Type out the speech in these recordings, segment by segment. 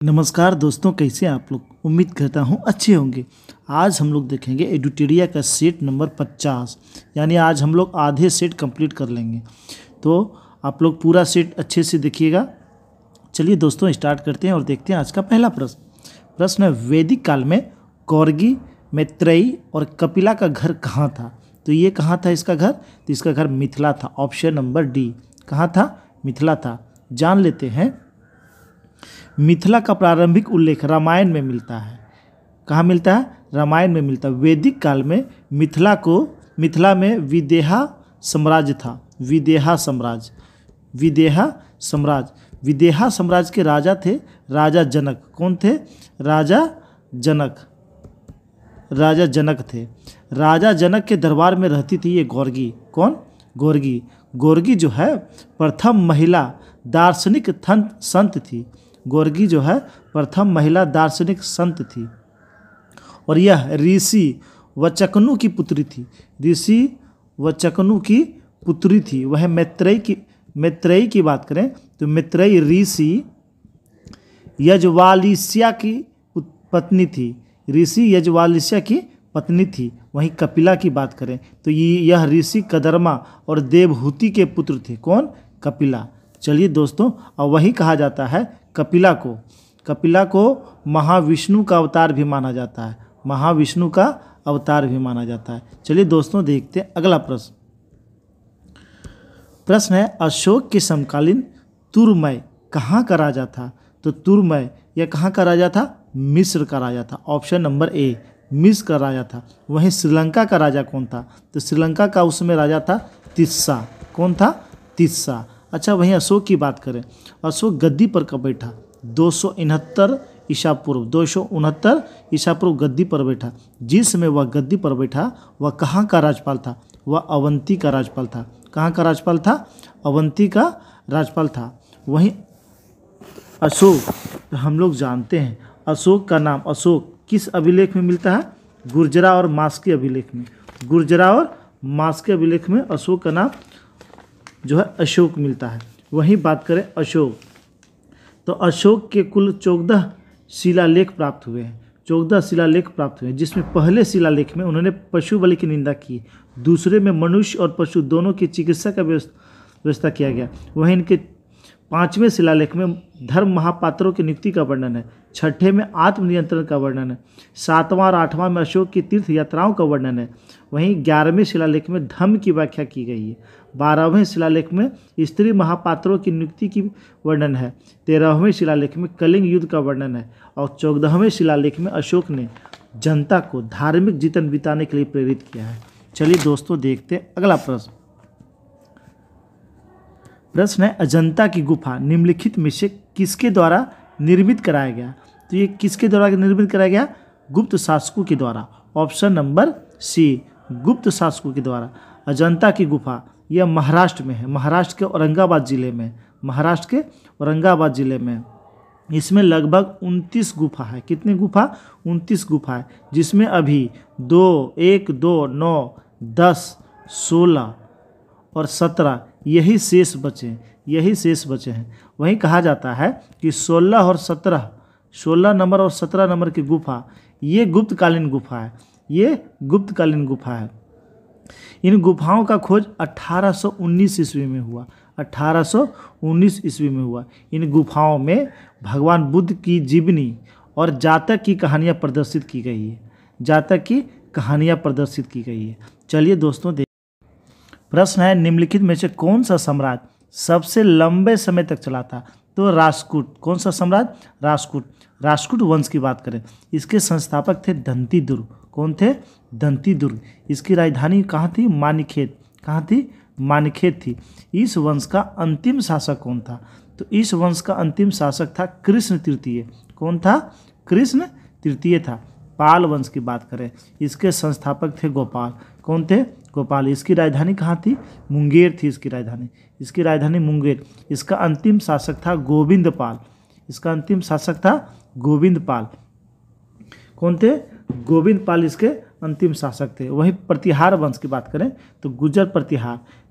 नमस्कार दोस्तों, कैसे हैं आप लोग। उम्मीद करता हूँ अच्छे होंगे। आज हम लोग देखेंगे एडुटेरिया का सेट नंबर 50, यानी आज हम लोग आधे सेट कंप्लीट कर लेंगे। तो आप लोग पूरा सेट अच्छे से देखिएगा। चलिए दोस्तों स्टार्ट करते हैं और देखते हैं आज का पहला प्रश्न है, वैदिक काल में कौरगी, मैत्रेयी और कपिला का घर कहाँ था। तो ये कहाँ था इसका घर, तो इसका घर मिथिला था। ऑप्शन नंबर डी, कहाँ था, मिथिला था। जान लेते हैं। मिथिला का प्रारंभिक उल्लेख रामायण में मिलता है। कहाँ मिलता है, रामायण में मिलता है। वैदिक काल में मिथिला में विदेहा साम्राज्य था। विदेहा साम्राज्य के राजा थे राजा जनक। कौन थे, राजा जनक थे। राजा जनक के दरबार में रहती थी ये गौरगी। कौन, गौरगी जो है प्रथम महिला दार्शनिक संत थी। गौरगी जो है प्रथम महिला दार्शनिक संत थी और यह ऋषि वचकनु की पुत्री थी। वह मैत्रेयी की बात करें तो मैत्रेयी ऋषि यज्वालिस्या की पत्नी थी। वहीं कपिला की बात करें तो यह ऋषि कदरमा और देवहूति के पुत्र थे। कौन, कपिला। चलिए दोस्तों, और वही कहा जाता है कपिला को महाविष्णु का अवतार भी माना जाता है। चलिए दोस्तों देखते हैं अगला प्रश्न है, अशोक के समकालीन तुरमय कहाँ का राजा था। तो तुरमय यह कहाँ का राजा था, मिस्र का राजा था। ऑप्शन नंबर ए, मिस्र का राजा था। वहीं श्रीलंका का राजा कौन था, तो श्रीलंका का उसमें राजा था तिस्सा। कौन था, तिस्सा। अच्छा, वहीं अशोक की बात करें, अशोक गद्दी पर कब बैठा, 269 ईसा पूर्व गद्दी पर बैठा। जिस समय वह गद्दी पर बैठा वह कहाँ का राजपाल था, वह अवंती का राजपाल था। कहाँ का राजपाल था, अवंती का राजपाल था। वहीं अशोक हम लोग जानते हैं, अशोक का नाम अशोक किस अभिलेख में मिलता है, गुर्जरा और मास्की अभिलेख में अशोक का नाम जो है अशोक मिलता है। वहीं बात करें अशोक, तो अशोक के कुल 14 शिलालेख प्राप्त हुए हैं। जिसमें पहले शिलालेख में उन्होंने पशु बलि की निंदा की, दूसरे में मनुष्य और पशु दोनों की चिकित्सा का व्यवस्था किया गया। वहीं इनके 5वें शिलालेख में धर्म महापात्रों की नियुक्ति का वर्णन है। 6ठे में आत्मनियंत्रण का वर्णन है। 7वां और 8वां में अशोक की तीर्थ यात्राओं का वर्णन है। वहीं 11वें शिलालेख में धम्म की व्याख्या की गई है। 12वें शिलालेख में स्त्री महापात्रों की नियुक्ति की वर्णन है। 13वें शिलालेख में कलिंग युद्ध का वर्णन है और 14वें शिलालेख में अशोक ने जनता को धार्मिक जीवन बिताने के लिए प्रेरित किया है। चलिए दोस्तों देखते हैं अगला प्रश्न है, अजंता की गुफा निम्नलिखित में से किसके द्वारा निर्मित कराया गया। तो ये किसके द्वारा निर्मित कराया गया, गुप्त शासकों के द्वारा। ऑप्शन नंबर सी, गुप्त शासकों के द्वारा। अजंता की गुफा यह महाराष्ट्र में है, महाराष्ट्र के औरंगाबाद जिले में। इसमें लगभग 29 गुफा है। कितनी गुफा, 29 गुफा है, जिसमें अभी 1, 2, 9, 10, 16 और 17 यही शेष बचे हैं। वहीं कहा जाता है कि 16 नंबर और 17 नंबर की गुफा ये गुप्तकालीन गुफा है। इन गुफाओं का खोज 1819 ईस्वी में हुआ। इन गुफाओं में भगवान बुद्ध की जीवनी और जातक की कहानियाँ प्रदर्शित की गई है। चलिए दोस्तों प्रश्न है, निम्नलिखित में से कौन सा साम्राज्य सबसे लंबे समय तक चला था। तो राष्ट्रकूट। कौन सा साम्राज्य, राष्ट्रकूट वंश की बात करें, इसके संस्थापक थे दंतीदुर्ग। कौन थे, दंतीदुर्ग। इसकी राजधानी कहाँ थी, मानिखेत थी। इस वंश का अंतिम शासक कौन था, तो इस वंश का अंतिम शासक था कृष्ण तृतीय। कौन था, कृष्ण तृतीय था। पाल वंश की बात करें, इसके संस्थापक थे गोपाल। कौन थे, गोपाल। इसकी राजधानी कहाँ थी, मुंगेर थी इसकी राजधानी मुंगेर। इसका अंतिम शासक था गोविंद पाल। कौन थे, गोविंद पाल इसके अंतिम शासक थे। वहीं प्रतिहार वंश की बात करें तो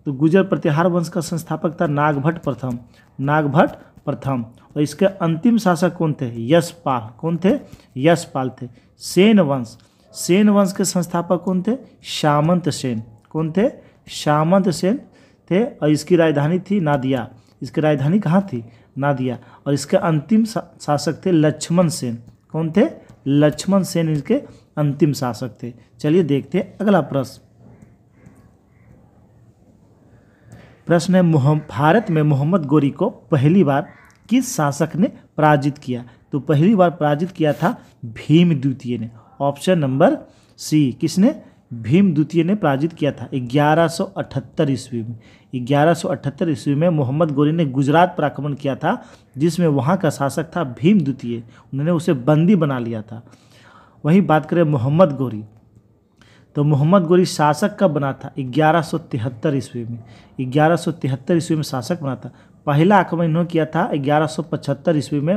गुर्जर प्रतिहार वंश का संस्थापक था नागभट्ट प्रथम। और इसके अंतिम शासक कौन थे? यशपाल। कौन थे? यशपाल थे। सेन वंश, सेन वंश के संस्थापक कौन थे? सामंत सेन। कौन थे? सामंत सेन थे। और इसकी राजधानी थी नादिया। इसकी राजधानी कहाँ थी? नादिया। और इसके अंतिम शासक थे लक्ष्मण सेन। कौन थे? लक्ष्मण सेन इसके अंतिम शासक थे। चलिए देखते हैं अगला प्रश्न। प्रश्न है भारत में मोहम्मद गोरी को पहली बार किस शासक ने पराजित किया? तो पहली बार पराजित किया था भीम द्वितीय ने। Option number C. किसने? भीम द्वितीय ने पराजित किया था 1178 ईस्वी में। 1178 ईस्वी में मोहम्मद गोरी ने गुजरात पर आक्रमण किया था, जिसमें वहाँ का शासक था भीम द्वितीय। उन्होंने उसे बंदी बना लिया था। वहीं बात करें मोहम्मद गोरी, तो मोहम्मद गोरी शासक कब बना था? 1173 ईस्वी में। 1173 ईस्वी में शासक बना था। पहला आक्रमण इन्होंने किया था 1175 ईस्वी में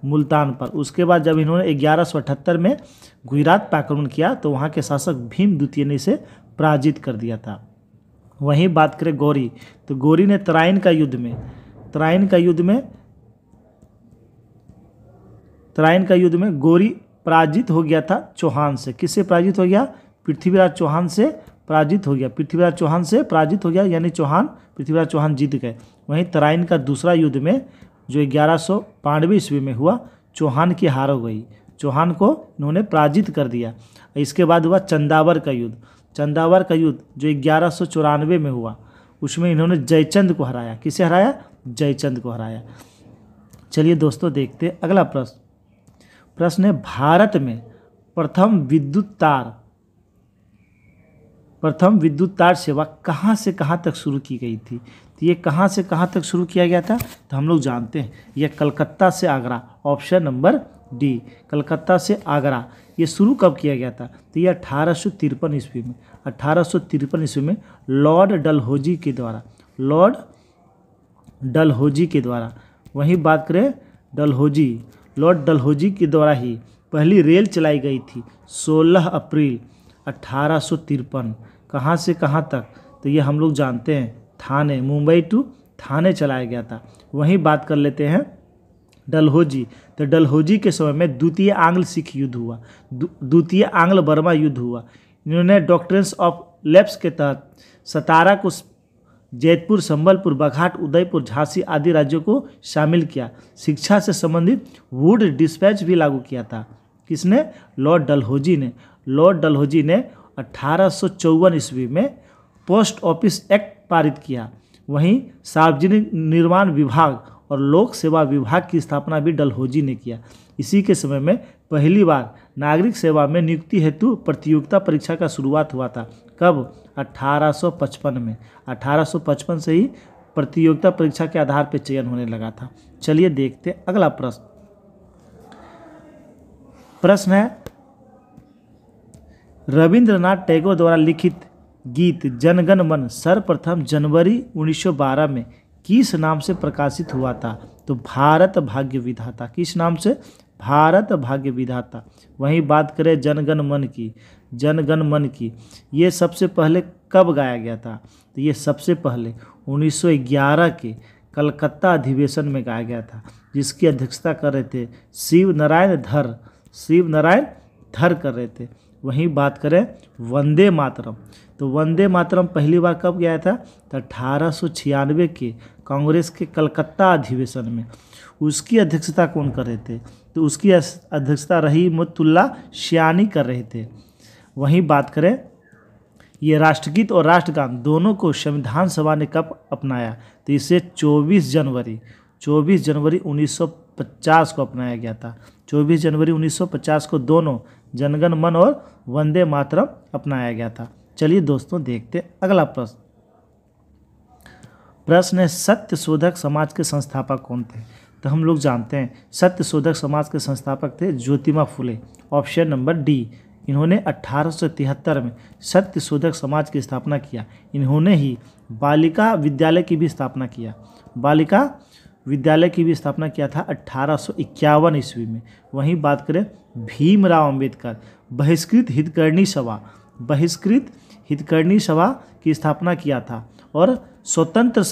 मुल्तान पर। उसके बाद जब इन्होंने 1178 में गुजरात पर आक्रमण किया तो वहाँ के शासक भीम द्वितीय ने इसे पराजित कर दिया था। वहीं बात करें गौरी, तो गौरी ने तराइन का युद्ध में गौरी पराजित हो गया था चौहान से। किससे पराजित हो गया? पृथ्वीराज चौहान से पराजित हो गया। पृथ्वीराज चौहान से पराजित हो गया, यानी पृथ्वीराज चौहान जीत गए। वहीं तराइन का दूसरा युद्ध में जो 1192 ईस्वी में हुआ, चौहान की हार हो गई। चौहान को इन्होंने पराजित कर दिया। इसके बाद हुआ चंदावर का युद्ध जो 1194 में हुआ, उसमें इन्होंने जयचंद को हराया। किसे हराया? जयचंद को हराया। चलिए दोस्तों देखते हैं अगला प्रश्न है भारत में प्रथम विद्युत तार सेवा कहाँ से कहाँ तक शुरू की गई थी? तो ये कहाँ से कहाँ तक शुरू किया गया था? तो हम लोग जानते हैं, यह कलकत्ता से Agra. Option number D, Calcutta से आगरा। ये शुरू कब किया गया था? तो ये 1853 ईस्वी में। 1853 ईस्वी में लॉर्ड डलहौजी के द्वारा। वहीं बात करें लॉर्ड डलहौजी के द्वारा ही पहली रेल चलाई गई थी 16 अप्रैल 1853। कहाँ से कहाँ तक? तो ये हम लोग जानते हैं, थाने, मुंबई टू थाने चलाया गया था। वहीं बात कर लेते हैं डलहौजी। तो डलहौजी के समय में द्वितीय आंग्ल सिख युद्ध हुआ, द्वितीय आंग्ल बर्मा युद्ध हुआ। इन्होंने डॉक्ट्रिन्स ऑफ लैप्स के तहत सतारा को, जैतपुर, संबलपुर, बघाट, उदयपुर, झांसी आदि राज्यों को शामिल किया। शिक्षा से संबंधित वुड डिस्पैच भी लागू किया था। किसने? लॉर्ड डलहौजी ने। लॉर्ड डलहौजी ने 1854 ईस्वी में पोस्ट ऑफिस एक्ट पारित किया। वहीं सार्वजनिक निर्माण विभाग और लोक सेवा विभाग की स्थापना भी डलहौजी ने किया। इसी के समय में पहली बार नागरिक सेवा में नियुक्ति हेतु प्रतियोगिता परीक्षा का शुरुआत हुआ था। कब? 1855 में। 1855 से ही प्रतियोगिता परीक्षा के आधार पर चयन होने लगा था। चलिए देखते हैं अगला प्रश्न है रविंद्रनाथ टैगोर द्वारा लिखित गीत जनगण मन सर्वप्रथम जनवरी 1912 में किस नाम से प्रकाशित हुआ था? तो भारत भाग्य विधाता। किस नाम से? भारत भाग्य विधाता। वहीं बात करें जनगण मन की, ये सबसे पहले कब गाया गया था? तो ये सबसे पहले 1911 के कलकत्ता अधिवेशन में गाया गया था, जिसकी अध्यक्षता कर रहे थे शिव नारायण धर कर रहे थे। वहीं बात करें वंदे मातरम, तो वंदे मातरम पहली बार कब गया था? तो 1896 के कांग्रेस के कलकत्ता अधिवेशन में। उसकी अध्यक्षता कौन कर रहे थे? तो उसकी अध्यक्षता रहीमतुल्लाह शियानी कर रहे थे। वहीं बात करें ये राष्ट्रगीत और राष्ट्रगान दोनों को संविधान सभा ने कब अपनाया? तो इसे 24 जनवरी 1950 को अपनाया गया था। 24 जनवरी 1950 को दोनों जनगण मन और वंदे मातरम अपनाया गया था। चलिए दोस्तों देखते हैं अगला प्रश्न है सत्यशोधक समाज के संस्थापक कौन थे? तो हम लोग जानते हैं सत्यशोधक समाज के संस्थापक थे Jyotiba Phule. Option number D. इन्होंने 1873 में सत्यशोधक समाज की स्थापना किया। इन्होंने ही बालिका विद्यालय की भी स्थापना किया था 1851 ईस्वी में। वहीं बात करें भीमराव अंबेडकर बहिष्कृत हितकर्णी सभा की स्थापना किया था और स्वतंत्र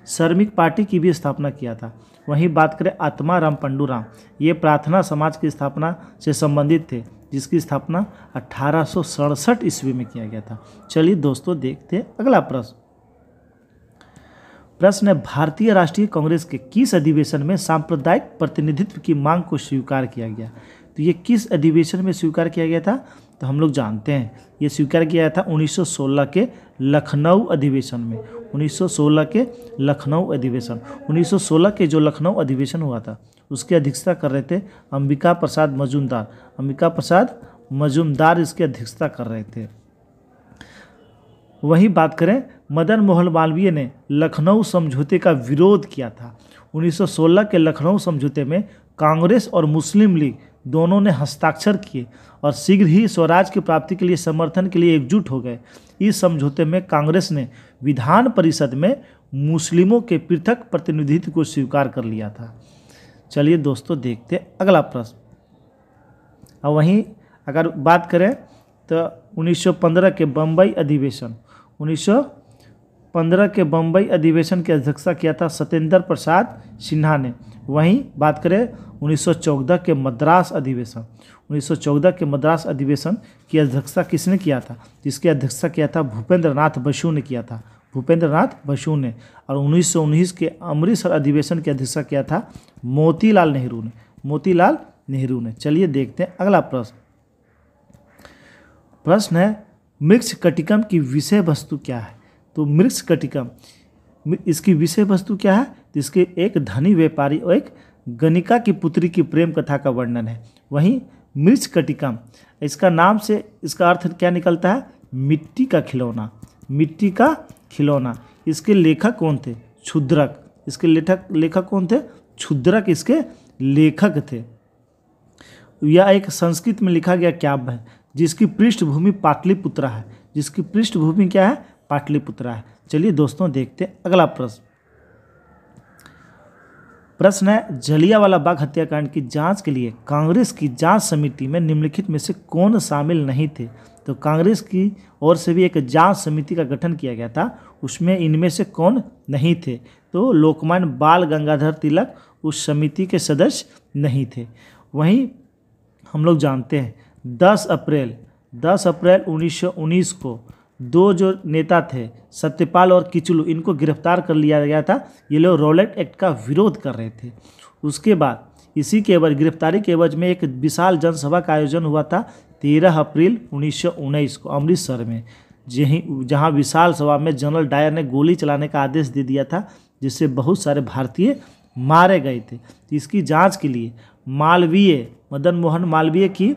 श्रमिक पार्टी की भी स्थापना किया था। वहीं बात करें आत्मा राम पंडूराम, ये प्रार्थना समाज की स्थापना से संबंधित थे, जिसकी स्थापना 1867 ईस्वी में किया गया था। चलिए दोस्तों देखते हैं अगला प्रश्न। प्रश्न है, भारतीय राष्ट्रीय कांग्रेस के किस अधिवेशन में सांप्रदायिक प्रतिनिधित्व की मांग को स्वीकार किया गया? तो ये किस अधिवेशन में स्वीकार किया गया था? तो हम लोग जानते हैं ये स्वीकार किया था 1916 के लखनऊ अधिवेशन में। 1916 के लखनऊ अधिवेशन, 1916 के जो लखनऊ अधिवेशन हुआ था उसकी अध्यक्षता कर रहे थे अंबिका प्रसाद मजूमदार। अंबिका प्रसाद मजूमदार इसकी अध्यक्षता कर रहे थे। वहीं बात करें, मदन मोहन मालवीय ने लखनऊ समझौते का विरोध किया था। 1916 के लखनऊ समझौते में कांग्रेस और मुस्लिम लीग दोनों ने हस्ताक्षर किए और शीघ्र ही स्वराज की प्राप्ति के लिए समर्थन के लिए एकजुट हो गए। इस समझौते में कांग्रेस ने विधान परिषद में मुस्लिमों के पृथक प्रतिनिधित्व को स्वीकार कर लिया था। चलिए दोस्तों देखते हैं अगला प्रश्न। और वहीं अगर बात करें तो 1915 के बम्बई अधिवेशन, 1915 के बम्बई अधिवेशन की अध्यक्षता किया था सत्येंद्र प्रसाद सिन्हा ने। वहीं बात करें 1914 के मद्रास अधिवेशन, 1914 के मद्रास अधिवेशन की अध्यक्षता किसने किया था? जिसकी अध्यक्षता किया था भूपेंद्र नाथ बसु ने किया था, भूपेंद्र नाथ बसु ने। और 1919 के अमृतसर अधिवेशन की अध्यक्षता किया था मोतीलाल नेहरू ने, मोतीलाल नेहरू ने। चलिए देखते हैं अगला प्रश्न। प्रश्न है, मृच्छकटिकम की विषय वस्तु क्या है? तो मृच्छकटिकम इसकी विषय वस्तु क्या है? तो इसके एक धनी व्यापारी और एक गणिका की पुत्री की प्रेम कथा का वर्णन है। वहीं मृच्छकटिकम इसका नाम से इसका अर्थ क्या निकलता है? मिट्टी का खिलौना, मिट्टी का खिलौना। इसके लेखक कौन थे? क्षुद्रक। इसके लेखक कौन थे? क्षुद्रक इसके लेखक थे। यह एक संस्कृत में लिखा गया काव्य है जिसकी पृष्ठभूमि पाटलिपुत्रा है, जिसकी पृष्ठभूमि क्या है? पाटलिपुत्रा है। चलिए दोस्तों देखते हैं अगला प्रश्न। प्रश्न है, जलियांवाला बाग हत्याकांड की जांच के लिए कांग्रेस की जांच समिति में निम्नलिखित में से कौन शामिल नहीं थे? तो कांग्रेस की ओर से भी एक जांच समिति का गठन किया गया था, उसमें इनमें से कौन नहीं थे? तो लोकमान्य बाल गंगाधर तिलक उस समिति के सदस्य नहीं थे। वहीं हम लोग जानते हैं 10 अप्रैल 1919 को दो जो नेता थे सत्यपाल और किचलू, इनको गिरफ्तार कर लिया गया था। ये लोग रॉलेट एक्ट का विरोध कर रहे थे। उसके बाद इसी के एवज गिरफ्तारी के एवज में एक विशाल जनसभा का आयोजन हुआ था 13 अप्रैल 1919 को अमृतसर में, जहां विशाल सभा में जनरल डायर ने गोली चलाने का आदेश दे दिया था, जिससे बहुत सारे भारतीय मारे गए थे। तो इसकी जाँच के लिए मदन मोहन मालवीय की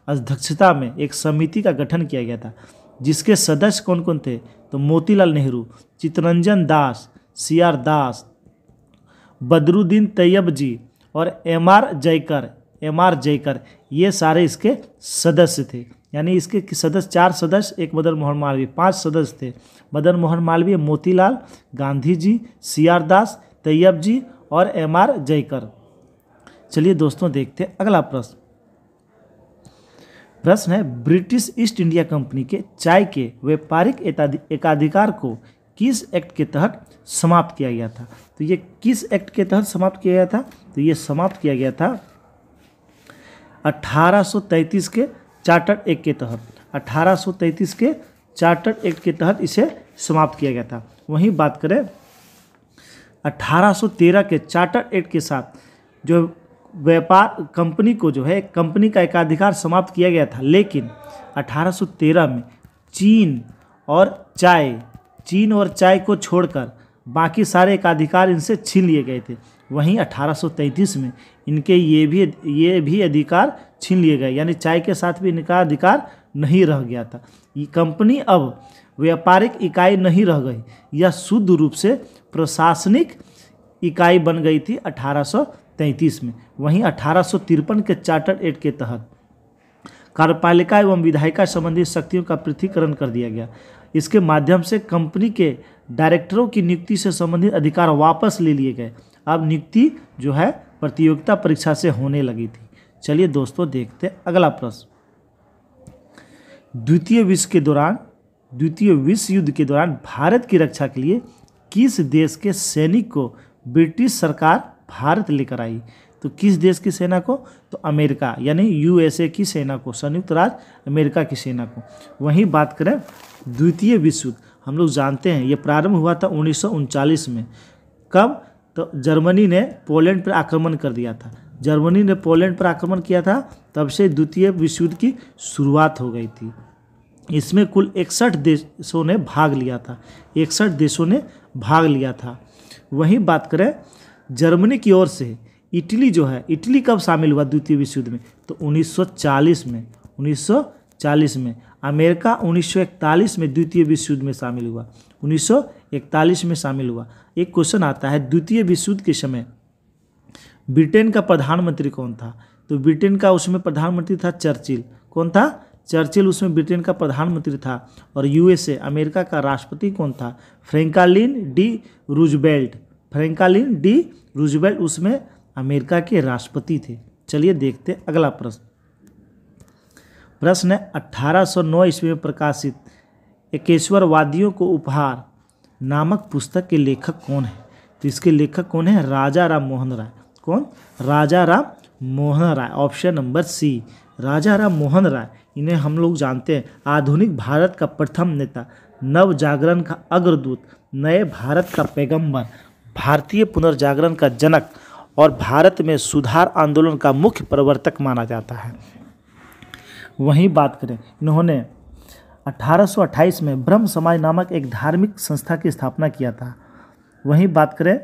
अध्यक्षता में एक समिति का गठन किया गया था, जिसके सदस्य कौन कौन थे? तो मोतीलाल नेहरू, चित्तरंजन दास, CR दास, बदरुद्दीन तैयब जी और MR जयकर, ये सारे इसके सदस्य थे। यानी इसके सदस्य 4 सदस्य, एक मदन मोहन मालवीय, 5 सदस्य थे। मदन मोहन मालवीय, मोतीलाल, गांधी जी, CR दास, तैयब जी और MR जयकर। चलिए दोस्तों देखते हैं अगला प्रश्न। प्रश्न है, ब्रिटिश ईस्ट इंडिया कंपनी के चाय के व्यापारिक एकाधिकार को किस एक्ट के तहत समाप्त किया गया था? तो ये किस एक्ट के तहत समाप्त किया गया था? तो ये समाप्त किया गया था 1833 के चार्टर्ड एक्ट के तहत। 1833 के चार्टर्ड एक्ट के तहत इसे समाप्त किया गया था। वहीं बात करें 1813 के चार्टर्ड एक्ट के साथ जो व्यापार कंपनी को जो है कंपनी का एकाधिकार समाप्त किया गया था, लेकिन 1813 में चीन और चाय को छोड़कर बाकी सारे एकाधिकार इनसे छीन लिए गए थे। वहीं 1833 में इनके ये भी अधिकार छीन लिए गए, यानी चाय के साथ भी इनका अधिकार नहीं रह गया था। ये कंपनी अब व्यापारिक इकाई नहीं रह गई, यह शुद्ध रूप से प्रशासनिक इकाई बन गई थी 1833 में। वहीं 1853 के चार्टर्ड एक्ट के तहत कार्यपालिका एवं विधायिका संबंधी शक्तियों का पृथकीकरण कर दिया गया। इसके माध्यम से कंपनी के डायरेक्टरों की नियुक्ति से संबंधित अधिकार वापस ले लिए गए। अब नियुक्ति जो है प्रतियोगिता परीक्षा से होने लगी थी। चलिए दोस्तों देखते हैं अगला प्रश्न। द्वितीय विश्व युद्ध के दौरान भारत की रक्षा के लिए किस देश के सैनिक को ब्रिटिश सरकार भारत लेकर आई? तो किस देश की सेना को? तो अमेरिका यानी यूएसए की सेना को, संयुक्त राज्य अमेरिका की सेना को। वहीं बात करें द्वितीय विश्व युद्ध, हम लोग जानते हैं ये प्रारंभ हुआ था 1939 में। कब? तो जर्मनी ने पोलैंड पर आक्रमण कर दिया था। जर्मनी ने पोलैंड पर आक्रमण किया था, तब से द्वितीय विश्व युद्ध की शुरुआत हो गई थी। इसमें कुल 61 देशों ने भाग लिया था। 61 देशों ने भाग लिया था। वहीं बात करें जर्मनी की ओर से इटली जो है, इटली कब शामिल हुआ द्वितीय विश्व युद्ध में? तो 1940 में। 1940 में। अमेरिका 1941 में द्वितीय विश्व युद्ध में शामिल हुआ। 1941 में शामिल हुआ। एक क्वेश्चन आता है, द्वितीय विश्व युद्ध के समय ब्रिटेन का प्रधानमंत्री कौन था? तो ब्रिटेन का उसमें प्रधानमंत्री था चर्चिल। कौन था? चर्चिल उसमें ब्रिटेन का प्रधानमंत्री था। और यूएसए अमेरिका का राष्ट्रपति कौन था? Franklin D Roosevelt. Franklin D Roosevelt उसमें अमेरिका के राष्ट्रपति थे। चलिए देखते हैं अगला प्रश्न। प्रश्न है 1809 ईस्वी में प्रकाशित एकेश्वरवादियों को उपहार नामक पुस्तक के लेखक कौन है? तो इसके लेखक कौन है? राजा राम मोहन राय। कौन? राजा राम मोहन राय। ऑप्शन नंबर सी, राजा राम मोहन राय। इन्हें हम लोग जानते हैं आधुनिक भारत का प्रथम नेता, नव जागरण का अग्रदूत, नए भारत का पैगंबर, भारतीय पुनर्जागरण का जनक और भारत में सुधार आंदोलन का मुख्य प्रवर्तक माना जाता है। वहीं बात करें, इन्होंने 1828 में ब्रह्म समाज नामक एक धार्मिक संस्था की स्थापना किया था। वहीं बात करें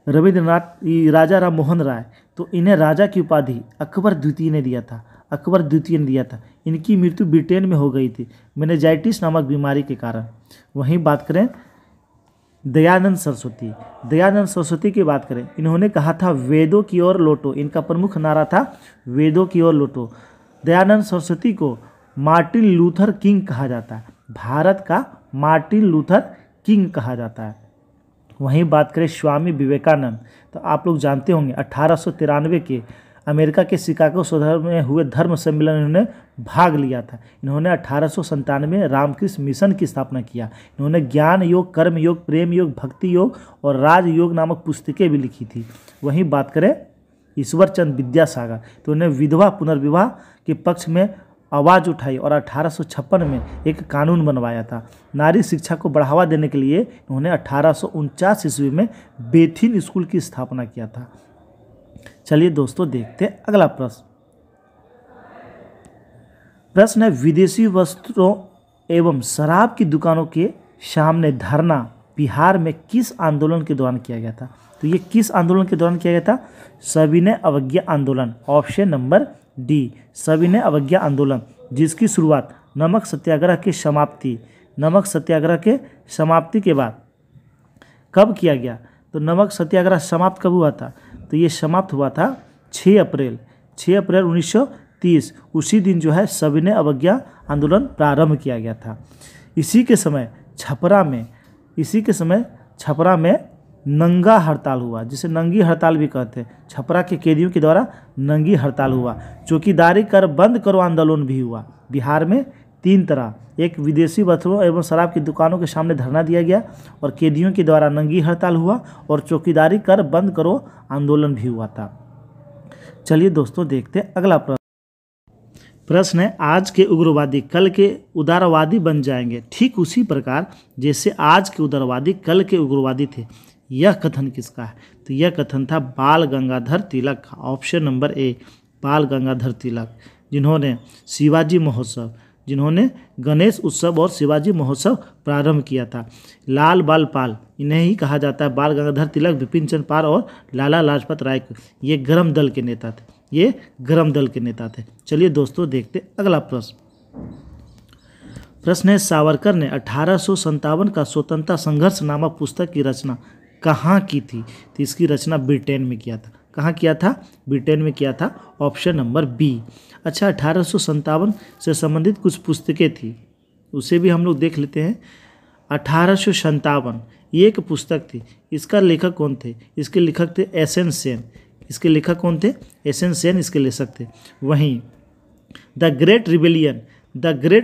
रविंद्रनाथ राजा राम मोहन राय, तो इन्हें राजा की उपाधि अकबर द्वितीय ने दिया था। अकबर द्वितीय ने दिया था। इनकी मृत्यु ब्रिटेन में हो गई थी मेनिंजाइटिस नामक बीमारी के कारण। वहीं बात करें दयानंद सरस्वती। दयानंद सरस्वती की बात करें, इन्होंने कहा था वेदों की ओर लौटो। इनका प्रमुख नारा था वेदों की ओर लौटो। दयानंद सरस्वती को मार्टिन लूथर किंग कहा जाता है। भारत का मार्टिन लूथर किंग कहा जाता है। वहीं बात करें स्वामी विवेकानंद, तो आप लोग जानते होंगे 1893 के अमेरिका के शिकागो शहर में हुए धर्म सम्मेलन में इन्होंने भाग लिया था। इन्होंने 1897 में रामकृष्ण मिशन की स्थापना किया। इन्होंने ज्ञान योग, कर्म योग, प्रेम योग, भक्ति योग और राज योग नामक पुस्तकें भी लिखी थी। वहीं बात करें ईश्वर चंद्र विद्यासागर, तो उन्हें विधवा पुनर्विवाह के पक्ष में आवाज़ उठाई और 1856 में एक कानून बनवाया था। नारी शिक्षा को बढ़ावा देने के लिए उन्होंने 1849 ईस्वी में बेथिन स्कूल की स्थापना किया था। चलिए दोस्तों देखते हैं अगला प्रश्न। प्रश्न है विदेशी वस्त्रों एवं शराब की दुकानों के सामने धरना बिहार में किस आंदोलन के दौरान किया गया था? तो ये किस आंदोलन के दौरान किया गया था? सविनय अवज्ञा आंदोलन। ऑप्शन नंबर डी, सविनय अवज्ञा आंदोलन, जिसकी शुरुआत नमक सत्याग्रह की समाप्ति, नमक सत्याग्रह के समाप्ति के बाद कब किया गया? तो नमक सत्याग्रह समाप्त कब हुआ था? तो ये समाप्त हुआ था 6 अप्रैल 1930। उसी दिन जो है सविनय अवज्ञा आंदोलन प्रारंभ किया गया था। इसी के समय छपरा में नंगा हड़ताल हुआ, जिसे नंगी हड़ताल भी कहते हैं। छपरा के कैदियों के द्वारा नंगी हड़ताल हुआ। चौकीदारी कर बंद करो आंदोलन भी हुआ। बिहार में 3 तरह, एक विदेशी वस्त्रों एवं शराब की दुकानों के सामने धरना दिया गया और कैदियों के द्वारा नंगी हड़ताल हुआ और चौकीदारी कर बंद करो आंदोलन भी हुआ था। चलिए दोस्तों देखते हैं अगला प्रश्न। प्रश्न है आज के उग्रवादी कल के उदारवादी बन जाएंगे, ठीक उसी प्रकार जैसे आज के उदारवादी कल के उग्रवादी थे। यह कथन किसका है? तो यह कथन था बाल गंगाधर तिलक का। ऑप्शन नंबर ए, बाल गंगाधर तिलक, जिन्होंने शिवाजी महोत्सव, जिन्होंने गणेश उत्सव और शिवाजी महोत्सव प्रारंभ किया था। लाल बाल पाल, इन्हें ही कहा जाता है बाल गंगाधर तिलक, बिपिन चंद्र पाल और लाला लाजपत राय को। ये गर्म दल के नेता थे। ये गर्म दल के नेता थे। चलिए दोस्तों देखते अगला प्रश्न। प्रश्न है सावरकर ने 1857 का स्वतंत्रता संघर्ष नामक पुस्तक की रचना कहाँ की थी? तो इसकी रचना ब्रिटेन में किया था। कहाँ किया था? ब्रिटेन में किया था। Option number B. अच्छा, 1857 से संबंधित कुछ पुस्तकें थी, उसे भी हम लोग देख लेते हैं। 1857 ये एक पुस्तक थी। इसका लेखक कौन थे? इसके लेखक थे एस.एन. सेन। इसके लेखक कौन थे? एस.एन. सेन इसके लेखक थे। वहीं the great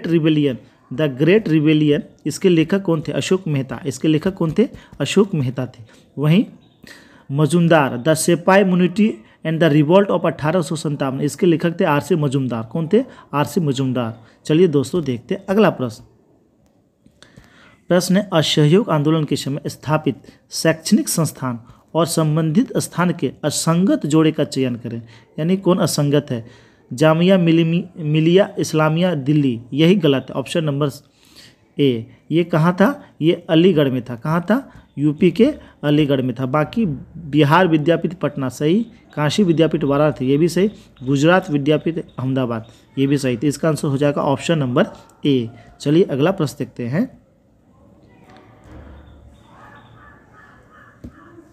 rebellion the great rebellion, इसके लेखक कौन थे? अशोक मेहता। इसके लेखक कौन थे? अशोक मेहता थे। वहीं Majumdar, the sepoy mutiny and the revolt of 1857, इसके लेखक थे आर सी मजुमदार। कौन थे? R C Majumdar. चलिए दोस्तों देखते हैं अगला प्रश्न। प्रश्न है, असहयोग आंदोलन के समय स्थापित शैक्षणिक संस्थान और संबंधित स्थान के असंगत जोड़े का चयन करें। यानी कौन असंगत है? जामिया मिलिया इस्लामिया दिल्ली, यही गलत है। Option number A. ये कहाँ था? ये अलीगढ़ में था। कहाँ था? यूपी के अलीगढ़ में था। बाकी बिहार विद्यापीठ पटना सही, काशी विद्यापीठ वाराणसी ये भी सही, गुजरात विद्यापीठ अहमदाबाद ये भी सही। तो इसका आंसर हो जाएगा ऑप्शन नंबर ए। चलिए अगला प्रश्न देखते हैं।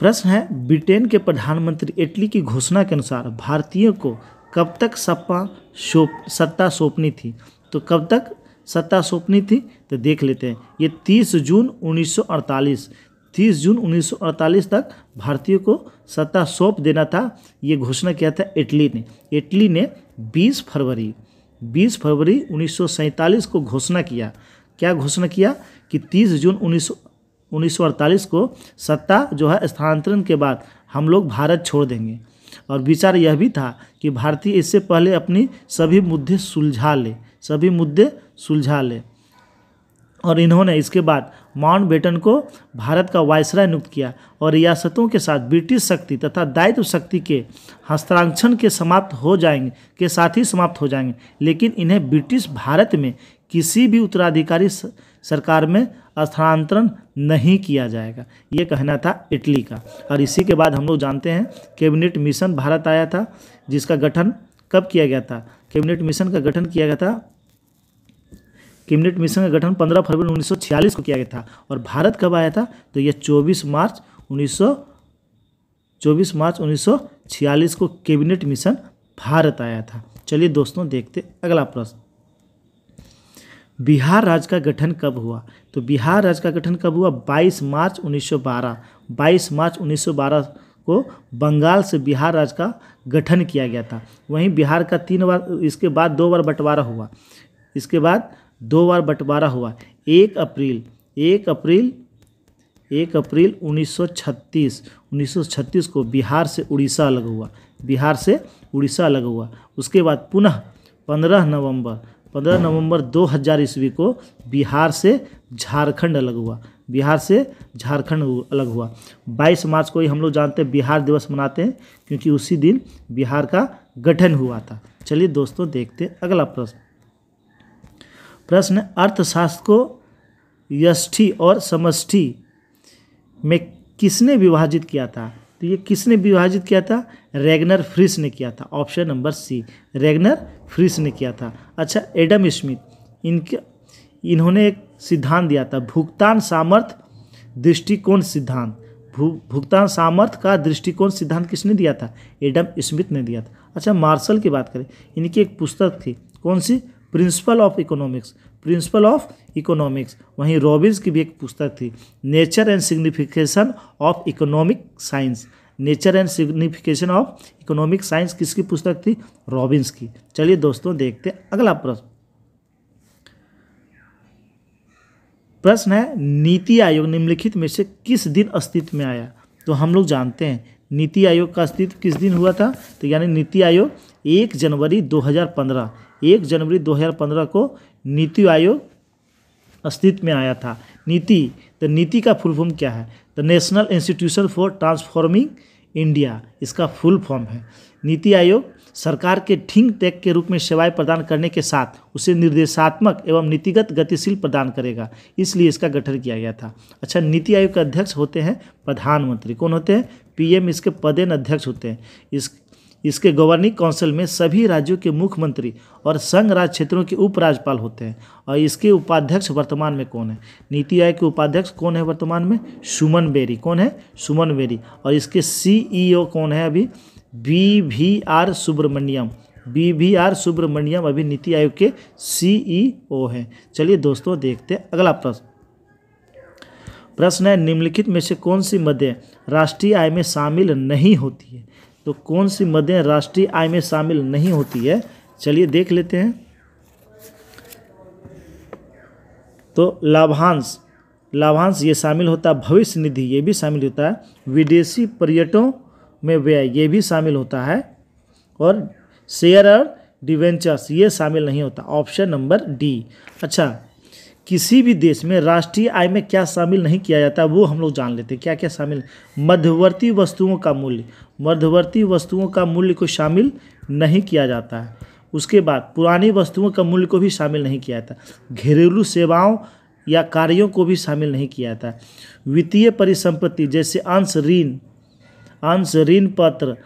प्रश्न है, ब्रिटेन के प्रधानमंत्री एटली की घोषणा के अनुसार भारतीयों को कब तक सत्ता सौंपनी थी? तो कब तक सत्ता सौंपनी थी? तो देख लेते हैं। ये 30 जून 1948, 30 जून 1948 तक भारतीयों को सत्ता सौंप देना था। ये घोषणा किया था एटली ने। एटली ने 20 फरवरी 1947 को घोषणा किया। क्या घोषणा किया? कि 30 जून 1948 को सत्ता जो है स्थानांतरण के बाद हम लोग भारत छोड़ देंगे। और विचार यह भी था कि भारतीय इससे पहले अपनी सभी मुद्दे सुलझा ले। और इन्होंने इसके बाद माउंटबेटन को भारत का वायसराय नियुक्त किया और रियासतों के साथ ब्रिटिश शक्ति तथा दायित्व शक्ति के हस्तांतरण के साथ ही समाप्त हो जाएंगे। लेकिन इन्हें ब्रिटिश भारत में किसी भी उत्तराधिकारी सरकार में स्थानांतरण नहीं किया जाएगा, ये कहना था इटली का। और इसी के बाद हम लोग जानते हैं कैबिनेट मिशन भारत आया था, जिसका गठन कब किया गया था? कैबिनेट मिशन का गठन किया गया था। कैबिनेट मिशन का गठन 15 फरवरी 1946 को किया गया था। और भारत कब आया था? तो यह 24 मार्च 1946 को कैबिनेट मिशन भारत आया था। चलिए दोस्तों देखते अगला प्रश्न। बिहार राज्य का गठन कब हुआ? तो बिहार राज्य का गठन कब हुआ? 22 मार्च 1912। 22 मार्च 1912 को बंगाल से बिहार राज्य का गठन किया गया था। वहीं बिहार का 3 बार, इसके बाद 2 बार बंटवारा हुआ। 1 अप्रैल 1936 को बिहार से उड़ीसा अलग हुआ। उसके बाद पुनः 15 नवंबर 2000 ईस्वी को बिहार से झारखंड अलग हुआ। 22 मार्च को ही हम लोग जानते हैं बिहार दिवस मनाते हैं, क्योंकि उसी दिन बिहार का गठन हुआ था। चलिए दोस्तों देखते अगला प्रश्न अर्थशास्त्र को यष्टि और समष्टि में किसने विभाजित किया था? तो ये किसने विभाजित किया था? रैगनर फ्रिश ने किया था। ऑप्शन नंबर सी, रैगनर फ्रिश ने किया था। अच्छा, एडम स्मिथ इन्होंने एक सिद्धांत दिया था, भुगतान सामर्थ्य दृष्टिकोण सिद्धांत। भुगतान सामर्थ्य का दृष्टिकोण सिद्धांत किसने दिया था? एडम स्मिथ ने दिया था। अच्छा, मार्शल की बात करें, इनकी एक पुस्तक थी, कौन सी? Principle of economics. वहीं रॉबिन्स की भी एक पुस्तक थी, nature and signification of economic science. किसकी पुस्तक थी? रॉबिन्स की। चलिए दोस्तों देखते हैं अगला प्रश्न है, नीति आयोग निम्नलिखित में से किस दिन अस्तित्व में आया? तो हम लोग जानते हैं नीति आयोग का अस्तित्व किस दिन हुआ था। तो यानी नीति आयोग 1 जनवरी 2015 को नीति आयोग अस्तित्व में आया था। नीति का फुल फॉर्म क्या है? The national institution for transforming India, इसका फुल फॉर्म है। नीति आयोग सरकार के थिंक टैंक के रूप में सेवाएं प्रदान करने के साथ उसे निर्देशात्मक एवं नीतिगत गतिशील प्रदान करेगा, इसलिए इसका गठन किया गया था। अच्छा, नीति आयोग के अध्यक्ष होते हैं प्रधानमंत्री। कौन होते हैं? पीएम इसके पदेन अध्यक्ष होते हैं। इसके गवर्निंग काउंसिल में सभी राज्यों के मुख्यमंत्री और संघ राज्य क्षेत्रों के उपराज्यपाल होते हैं। और इसके उपाध्यक्ष वर्तमान में कौन है? नीति आयोग के उपाध्यक्ष कौन है वर्तमान में? सुमन बेरी। कौन है? सुमन बेरी। और इसके सीईओ कौन है अभी? BVR सुब्रमण्यम अभी नीति आयोग के सीईओ हैं। चलिए दोस्तों देखते हैं अगला प्रश्न है, निम्नलिखित में से कौन सी मदें राष्ट्रीय आय में शामिल नहीं होती है? तो कौन सी मदें राष्ट्रीय आय में शामिल नहीं होती है? चलिए देख लेते हैं। तो लाभांश, लाभांश ये शामिल होता है, भविष्य निधि ये भी शामिल होता है, विदेशी पर्यटकों में व्यय ये भी शामिल होता है, और शेयर और डिवेंचर्स ये शामिल नहीं होता। Option number D. अच्छा, किसी भी देश में राष्ट्रीय आय में क्या शामिल नहीं किया जाता वो हम लोग जान लेते हैं। क्या क्या शामिल? मध्यवर्ती वस्तुओं का मूल्य, मध्यवर्ती वस्तुओं का मूल्य को शामिल नहीं किया जाता है। उसके बाद पुरानी वस्तुओं का मूल्य को भी शामिल नहीं किया जाता। घरेलू सेवाओं या कार्यों को भी शामिल नहीं किया जाता है। वित्तीय परिसंपत्ति जैसे अंश ऋण पत्र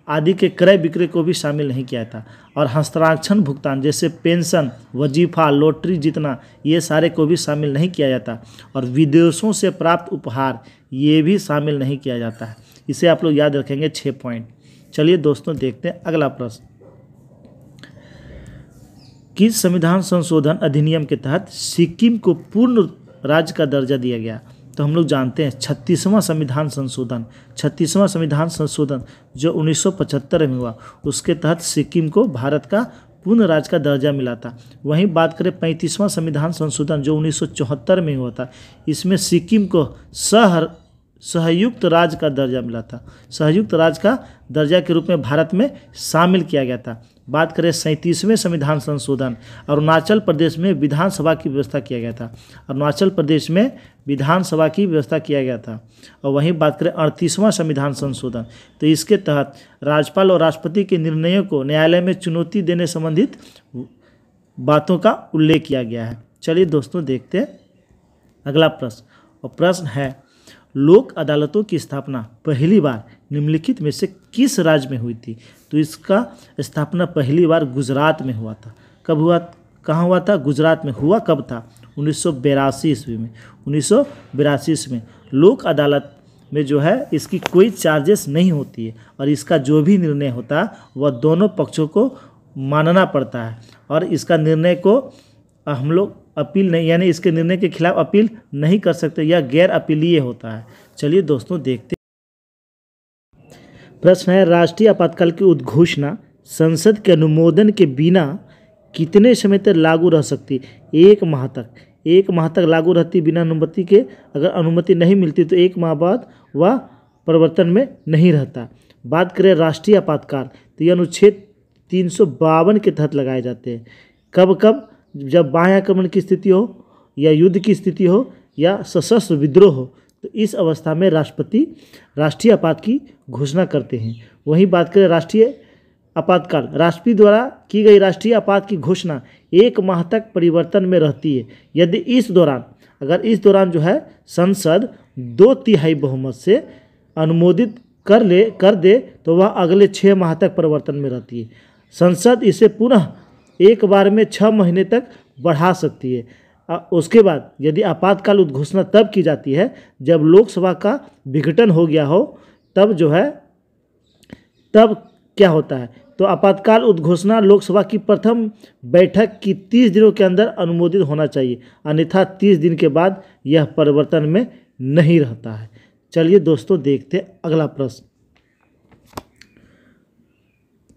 आदि के क्रय विक्रय को भी शामिल नहीं किया जाता। और हस्ताक्षर भुगतान जैसे पेंशन, वजीफा, लॉटरी जीतना ये सारे को भी शामिल नहीं किया जाता। और विदेशों से प्राप्त उपहार ये भी शामिल नहीं किया जाता है। इसे आप लोग याद रखेंगे 6 पॉइंट। चलिए दोस्तों देखते हैं अगला प्रश्न। किस संविधान संशोधन अधिनियम के तहत सिक्किम को पूर्ण राज्य का दर्जा दिया गया? तो हम लोग जानते हैं 36वां संविधान संशोधन, 36वां संविधान संशोधन जो 1975 में हुआ, उसके तहत सिक्किम को भारत का पूर्ण राज्य का दर्जा मिला था। वहीं बात करें 35वां संविधान संशोधन जो 1974 में हुआ था, इसमें सिक्किम को सहयुक्त राज्य का दर्जा मिला था। सहयुक्त राज्य का दर्जा के रूप में भारत में शामिल किया गया था। बात करें 37वें संविधान संशोधन, अरुणाचल प्रदेश में विधानसभा की व्यवस्था किया गया था। अरुणाचल प्रदेश में विधानसभा की व्यवस्था किया गया था। और वहीं बात करें 38वां संविधान संशोधन, तो इसके तहत राज्यपाल और राष्ट्रपति के निर्णयों को न्यायालय में चुनौती देने संबंधित बातों का उल्लेख किया गया है। चलिए दोस्तों देखते हैं अगला प्रश्न। और प्रश्न है, लोक अदालतों की स्थापना पहली बार निम्नलिखित में से किस राज्य में हुई थी? तो इसका स्थापना पहली बार गुजरात में हुआ था। कब हुआ, कहाँ हुआ था? गुजरात में। हुआ कब था? 1982 ईस्वी में। 1982 में लोक अदालत में जो है इसकी कोई चार्जेस नहीं होती है, और इसका जो भी निर्णय होता है वह दोनों पक्षों को मानना पड़ता है, और इसका निर्णय को हम लोग अपील नहीं, यानी इसके निर्णय के खिलाफ अपील नहीं कर सकते, यह गैर अपीलीय होता है। चलिए दोस्तों देखते हैं। प्रश्न है, राष्ट्रीय आपातकाल की उद्घोषणा संसद के अनुमोदन के बिना कितने समय तक लागू रह सकती? 1 माह तक। 1 माह तक लागू रहती बिना अनुमति के। अगर अनुमति नहीं मिलती तो 1 माह बाद वह परिवर्तन में नहीं रहता। बात करें राष्ट्रीय आपातकाल, तो यह अनुच्छेद 352 के तहत लगाए जाते हैं। कब कब? जब बाह्य आक्रमण की स्थिति हो, या युद्ध की स्थिति हो, या सशस्त्र विद्रोह हो, तो इस अवस्था में राष्ट्रपति राष्ट्रीय आपात की घोषणा करते हैं। वहीं बात करें राष्ट्रीय आपातकाल, राष्ट्रपति द्वारा की गई राष्ट्रीय आपात की घोषणा 1 माह तक परिवर्तन में रहती है। यदि इस दौरान जो है संसद 2/3 बहुमत से अनुमोदित कर दे तो वह अगले 6 माह तक परिवर्तन में रहती है। संसद इसे पुनः एक बार में 6 महीने तक बढ़ा सकती है। उसके बाद यदि आपातकाल उद्घोषणा तब की जाती है जब लोकसभा का विघटन हो गया हो, तब जो है तब क्या होता है? तो आपातकाल उद्घोषणा लोकसभा की प्रथम बैठक की 30 दिनों के अंदर अनुमोदित होना चाहिए, अन्यथा 30 दिन के बाद यह परिवर्तन में नहीं रहता है। चलिए दोस्तों देखते हैं अगला प्रश्न।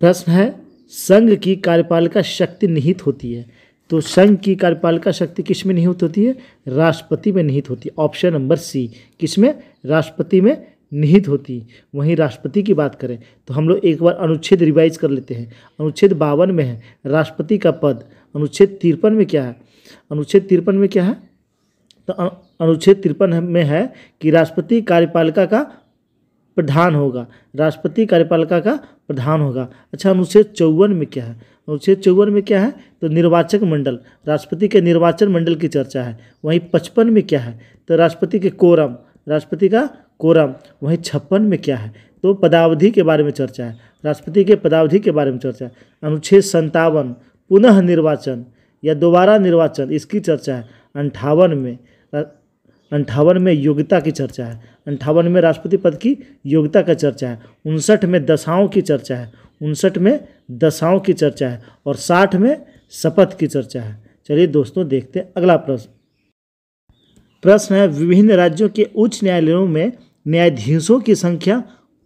प्रश्न है, संघ की कार्यपालिका शक्ति निहित होती है। तो संघ की कार्यपालिका शक्ति किस में निहित होती है? राष्ट्रपति में निहित होती है। Option number C. किस में? राष्ट्रपति में निहित होती है। वहीं राष्ट्रपति की बात करें तो हम लोग एक बार अनुच्छेद रिवाइज कर लेते हैं। अनुच्छेद 52 में है राष्ट्रपति का पद। अनुच्छेद 53 में क्या है? अनुच्छेद 53 में क्या है? तो अनुच्छेद 53 में है कि राष्ट्रपति कार्यपालिका का प्रधान होगा। राष्ट्रपति कार्यपालिका का प्रधान होगा। अच्छा, अनुच्छेद 54 में क्या है? अनुच्छेद 54 में क्या है? तो निर्वाचक मंडल, राष्ट्रपति के निर्वाचन मंडल की चर्चा है। वहीं 55 में क्या है? तो राष्ट्रपति के कोरम, राष्ट्रपति का कोरम। वहीं 56 में क्या है? तो पदावधि के बारे में चर्चा है। राष्ट्रपति के पदावधि के बारे में चर्चा है। अनुच्छेद 57 पुनः निर्वाचन या दोबारा निर्वाचन, इसकी चर्चा है। 58 में योग्यता की चर्चा है। 58 में राष्ट्रपति पद की योग्यता का चर्चा है। 59 में दशाओं की चर्चा है। 59 में दशाओं की चर्चा है। और 60 में शपथ की चर्चा है। चलिए दोस्तों देखते हैं अगला प्रश्न। प्रश्न है, विभिन्न राज्यों के उच्च न्यायालयों में न्यायाधीशों की संख्या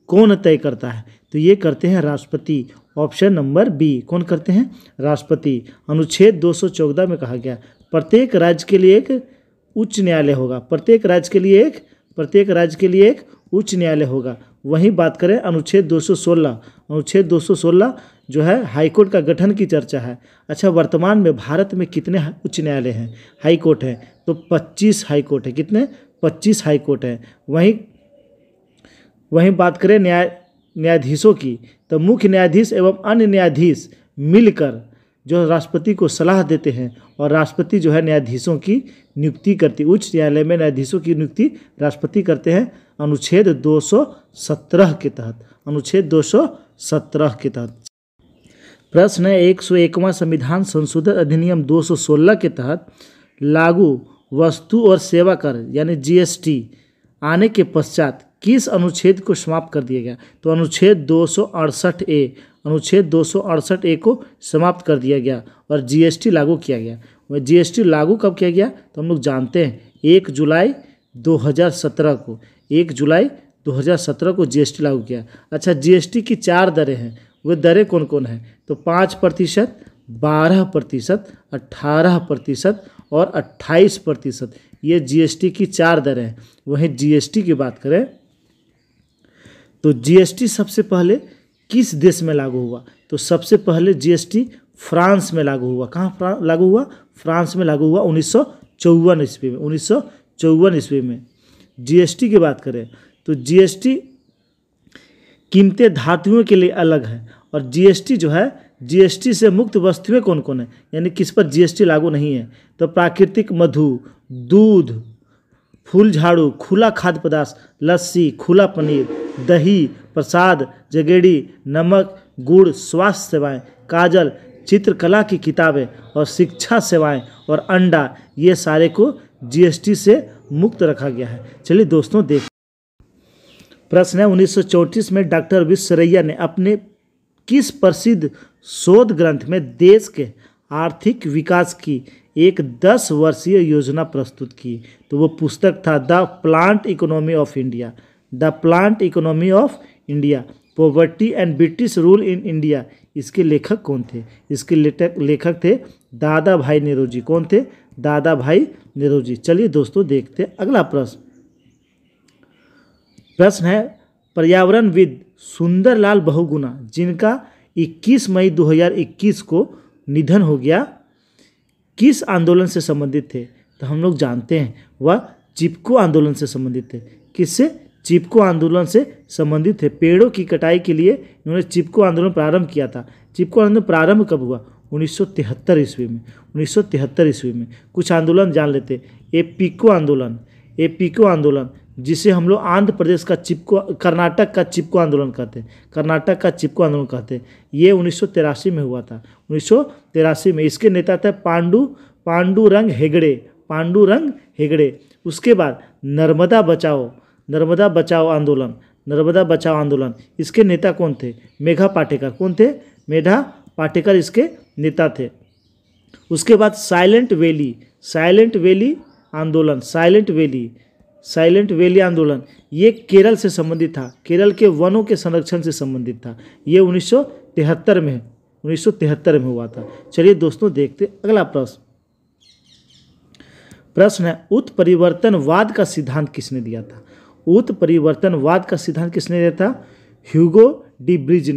कौन तय करता है? तो ये करते हैं राष्ट्रपति। Option number B. कौन करते हैं? राष्ट्रपति। अनुच्छेद 214 में कहा गया प्रत्येक राज्य के लिए एक उच्च न्यायालय होगा। प्रत्येक राज्य के लिए एक उच्च न्यायालय होगा। वहीं बात करें अनुच्छेद 216 जो है हाईकोर्ट का गठन की चर्चा है। अच्छा, वर्तमान में भारत में कितने उच्च न्यायालय हैं, हाई कोर्ट हैं? तो 25 हाई कोर्ट है। कितने? 25 हाई कोर्ट है। वहीं बात करें न्यायाधीशों की, तो मुख्य न्यायाधीश एवं अन्य न्यायाधीश मिलकर जो राष्ट्रपति को सलाह देते हैं और राष्ट्रपति जो है न्यायाधीशों की नियुक्ति करती। उच्च न्यायालय में न्यायाधीशों की नियुक्ति राष्ट्रपति करते हैं अनुच्छेद 217 के तहत। अनुच्छेद 217 के तहत। प्रश्न है 101वां संविधान संशोधन अधिनियम 216 के तहत लागू वस्तु और सेवा कर यानी जीएसटी आने के पश्चात किस अनुच्छेद को समाप्त कर दिया गया? तो अनुच्छेद 268 को समाप्त कर दिया गया और जीएसटी लागू किया गया। वह जीएसटी लागू कब किया गया? तो हम लोग जानते हैं 1 जुलाई 2017 को। 1 जुलाई 2017 को जीएसटी लागू किया। अच्छा, जीएसटी की 4 दरें हैं। वे दरें कौन कौन हैं? तो 5%, 12%, 18% और 28%। ये जीएसटी की 4 दरें हैं। वहीं जीएसटी की बात करें तो जीएसटी सबसे पहले किस देश में लागू हुआ? तो सबसे पहले जीएसटी फ्रांस में लागू हुआ। कहाँ लागू हुआ? फ्रांस में लागू हुआ 1954 ईस्वी में। 1954 ईस्वी में जीएसटी की बात करें तो जीएसटी कीमतें धातुओं के लिए अलग है। और जीएसटी जो है, जीएसटी से मुक्त वस्तुएं कौन कौन है, यानी किस पर जीएसटी लागू नहीं है? तो प्राकृतिक मधु, दूध, फूल झाड़ू, खुला खाद्य पदार्थ, लस्सी, खुला पनीर, दही, प्रसाद, जगेड़ी, नमक, गुड़, स्वास्थ्य सेवाएं, काजल, चित्रकला की किताबें और शिक्षा सेवाएं और अंडा, ये सारे को जीएसटी से मुक्त रखा गया है। चलिए दोस्तों देख, प्रश्न है 1934 में डॉक्टर विश्वेश्वरैया ने अपने किस प्रसिद्ध शोध ग्रंथ में देश के आर्थिक विकास की एक 10 वर्षीय योजना प्रस्तुत की? तो वो पुस्तक था the plant economy of India. The plant economy of India, poverty and British rule in India. इसके लेखक कौन थे? इसके लेखक थे दादा भाई नेरोजी। कौन थे? दादा भाई नेरोजी। चलिए दोस्तों देखते हैं अगला प्रश्न। प्रश्न है पर्यावरणविद सुंदरलाल बहुगुणा, जिनका 21 मई 2021 को निधन हो गया, किस आंदोलन से संबंधित थे? तो हम लोग जानते हैं वह चिपको आंदोलन से संबंधित थे। किससे? चिपको आंदोलन से संबंधित थे। पेड़ों की कटाई के लिए इन्होंने चिपको आंदोलन प्रारंभ किया था। चिपको आंदोलन प्रारंभ कब हुआ? 1973 ईस्वी में। 1973 ईस्वी में। कुछ आंदोलन जान लेते। एपीको आंदोलन जिसे हम लोग आंध्र प्रदेश का कर्नाटक का चिपको आंदोलन कहते हैं। कर्नाटक का चिपको आंदोलन कहते हैं। ये 1983 में हुआ था। 1983 में। इसके नेता थे पांडुरंग हेगड़े। उसके बाद नर्मदा बचाओ आंदोलन। इसके नेता कौन थे? मेघा पाटेकर। कौन थे? मेघा पाटेकर इसके नेता थे। उसके बाद साइलेंट वैली आंदोलन, ये केरल से संबंधित था। केरल के वनों के संरक्षण से संबंधित था। ये 1973 में हुआ था। चलिए दोस्तों देखते अगला प्रश्न है उत्परिवर्तनवाद का सिद्धांत किसने दिया था? उत्परिवर्तनवाद का सिद्धांत किसने दिया था? ह्यूगो डी ब्रिज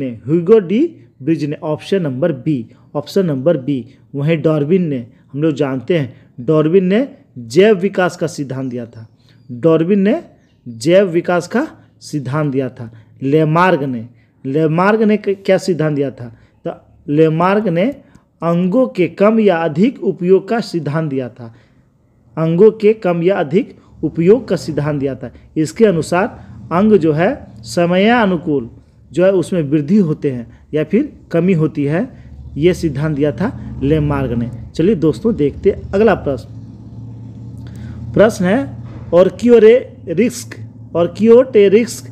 ने। Option number B. वहीं डार्विन ने, हम लोग जानते हैं डार्विन ने जैव विकास का सिद्धांत दिया था। लेमार्ग ने क्या सिद्धांत दिया था? तो लेमार्ग ने अंगों के कम या अधिक उपयोग का सिद्धांत दिया था। इसके अनुसार अंग जो है समयानुकूल जो है उसमें वृद्धि होते हैं या फिर कमी होती है, ये सिद्धांत दिया था लेमार्ग ने। चलिए दोस्तों देखते अगला प्रश्न है ऑर्कियोटेरिक्स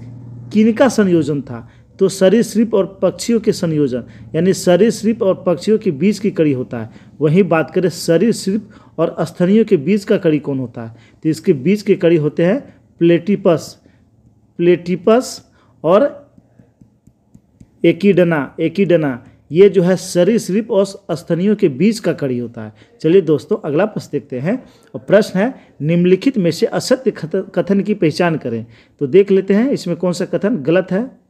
किनका संयोजन था? तो सरीसृप और पक्षियों के संयोजन, यानी सरीसृप और पक्षियों के बीच की कड़ी होता है। वहीं बात करें सरीसृप और स्तनियों के बीच का कड़ी कौन होता है? तो इसके बीच के कड़ी होते हैं प्लेटिपस और एकिडना। ये जो है सरीसृप और स्तनियों के बीच का कड़ी होता है। चलिए दोस्तों अगला प्रश्न देखते हैं, और प्रश्न है निम्नलिखित में से असत्य कथन की पहचान करें। तो देख लेते हैं इसमें कौन सा कथन गलत है।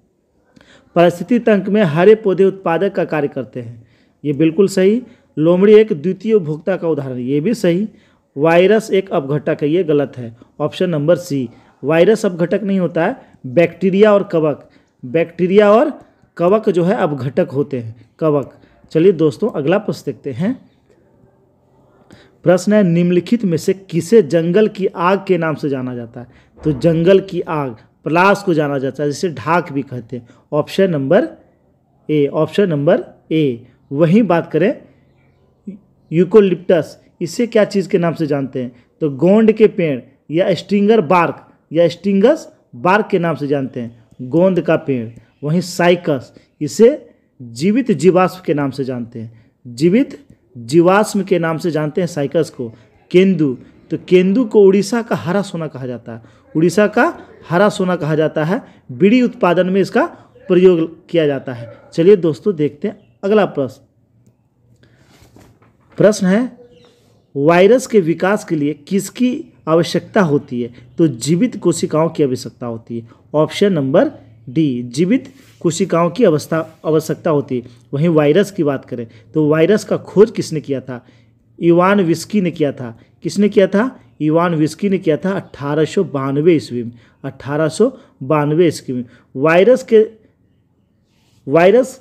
परिस्थिति तंत्र में हरे पौधे उत्पादक का कार्य करते हैं, ये बिल्कुल सही। लोमड़ी एक द्वितीय उपभोक्ता का उदाहरण, ये भी सही। वायरस एक अपघटक है, ये गलत है। ऑप्शन नंबर सी, वायरस अपघटक नहीं होता है, बैक्टीरिया और कवक, बैक्टीरिया और कवक जो है अपघटक होते हैं, कवक। चलिए दोस्तों अगला प्रश्न देखते हैं। प्रश्न है निम्नलिखित में से किसे जंगल की आग के नाम से जाना जाता है। तो जंगल की आग पलाश को जाना जाता है, जिसे ढाक भी कहते हैं। Option number A, option number A. वहीं बात करें यूकोलिप्टस, इसे क्या चीज़ के नाम से जानते हैं। तो गोंद के पेड़ या स्टिंगर बार्क या स्टिंगस बार्क के नाम से जानते हैं, गोंद का पेड़। वहीं साइकस, इसे जीवित जीवाश्म के नाम से जानते हैं, जीवित जीवाश्म के नाम से जानते हैं साइकस को। केंदू, तो केंदू को उड़ीसा का हरा सोना कहा जाता है, उड़ीसा का हरा सोना कहा जाता है। बीड़ी उत्पादन में इसका प्रयोग किया जाता है। चलिए दोस्तों देखते हैं अगला प्रश्न। प्रश्न है वायरस के विकास के लिए किसकी आवश्यकता होती है। तो जीवित कोशिकाओं की आवश्यकता होती है। ऑप्शन नंबर डी, जीवित कोशिकाओं की आवश्यकता होती है। वहीं वायरस की बात करें तो वायरस का खोज किसने किया था। इवान विस्की ने किया था। किसने किया था। इवान विस्की ने किया था 1892 ईस्वी में, 1892 ईस्वी में। वायरस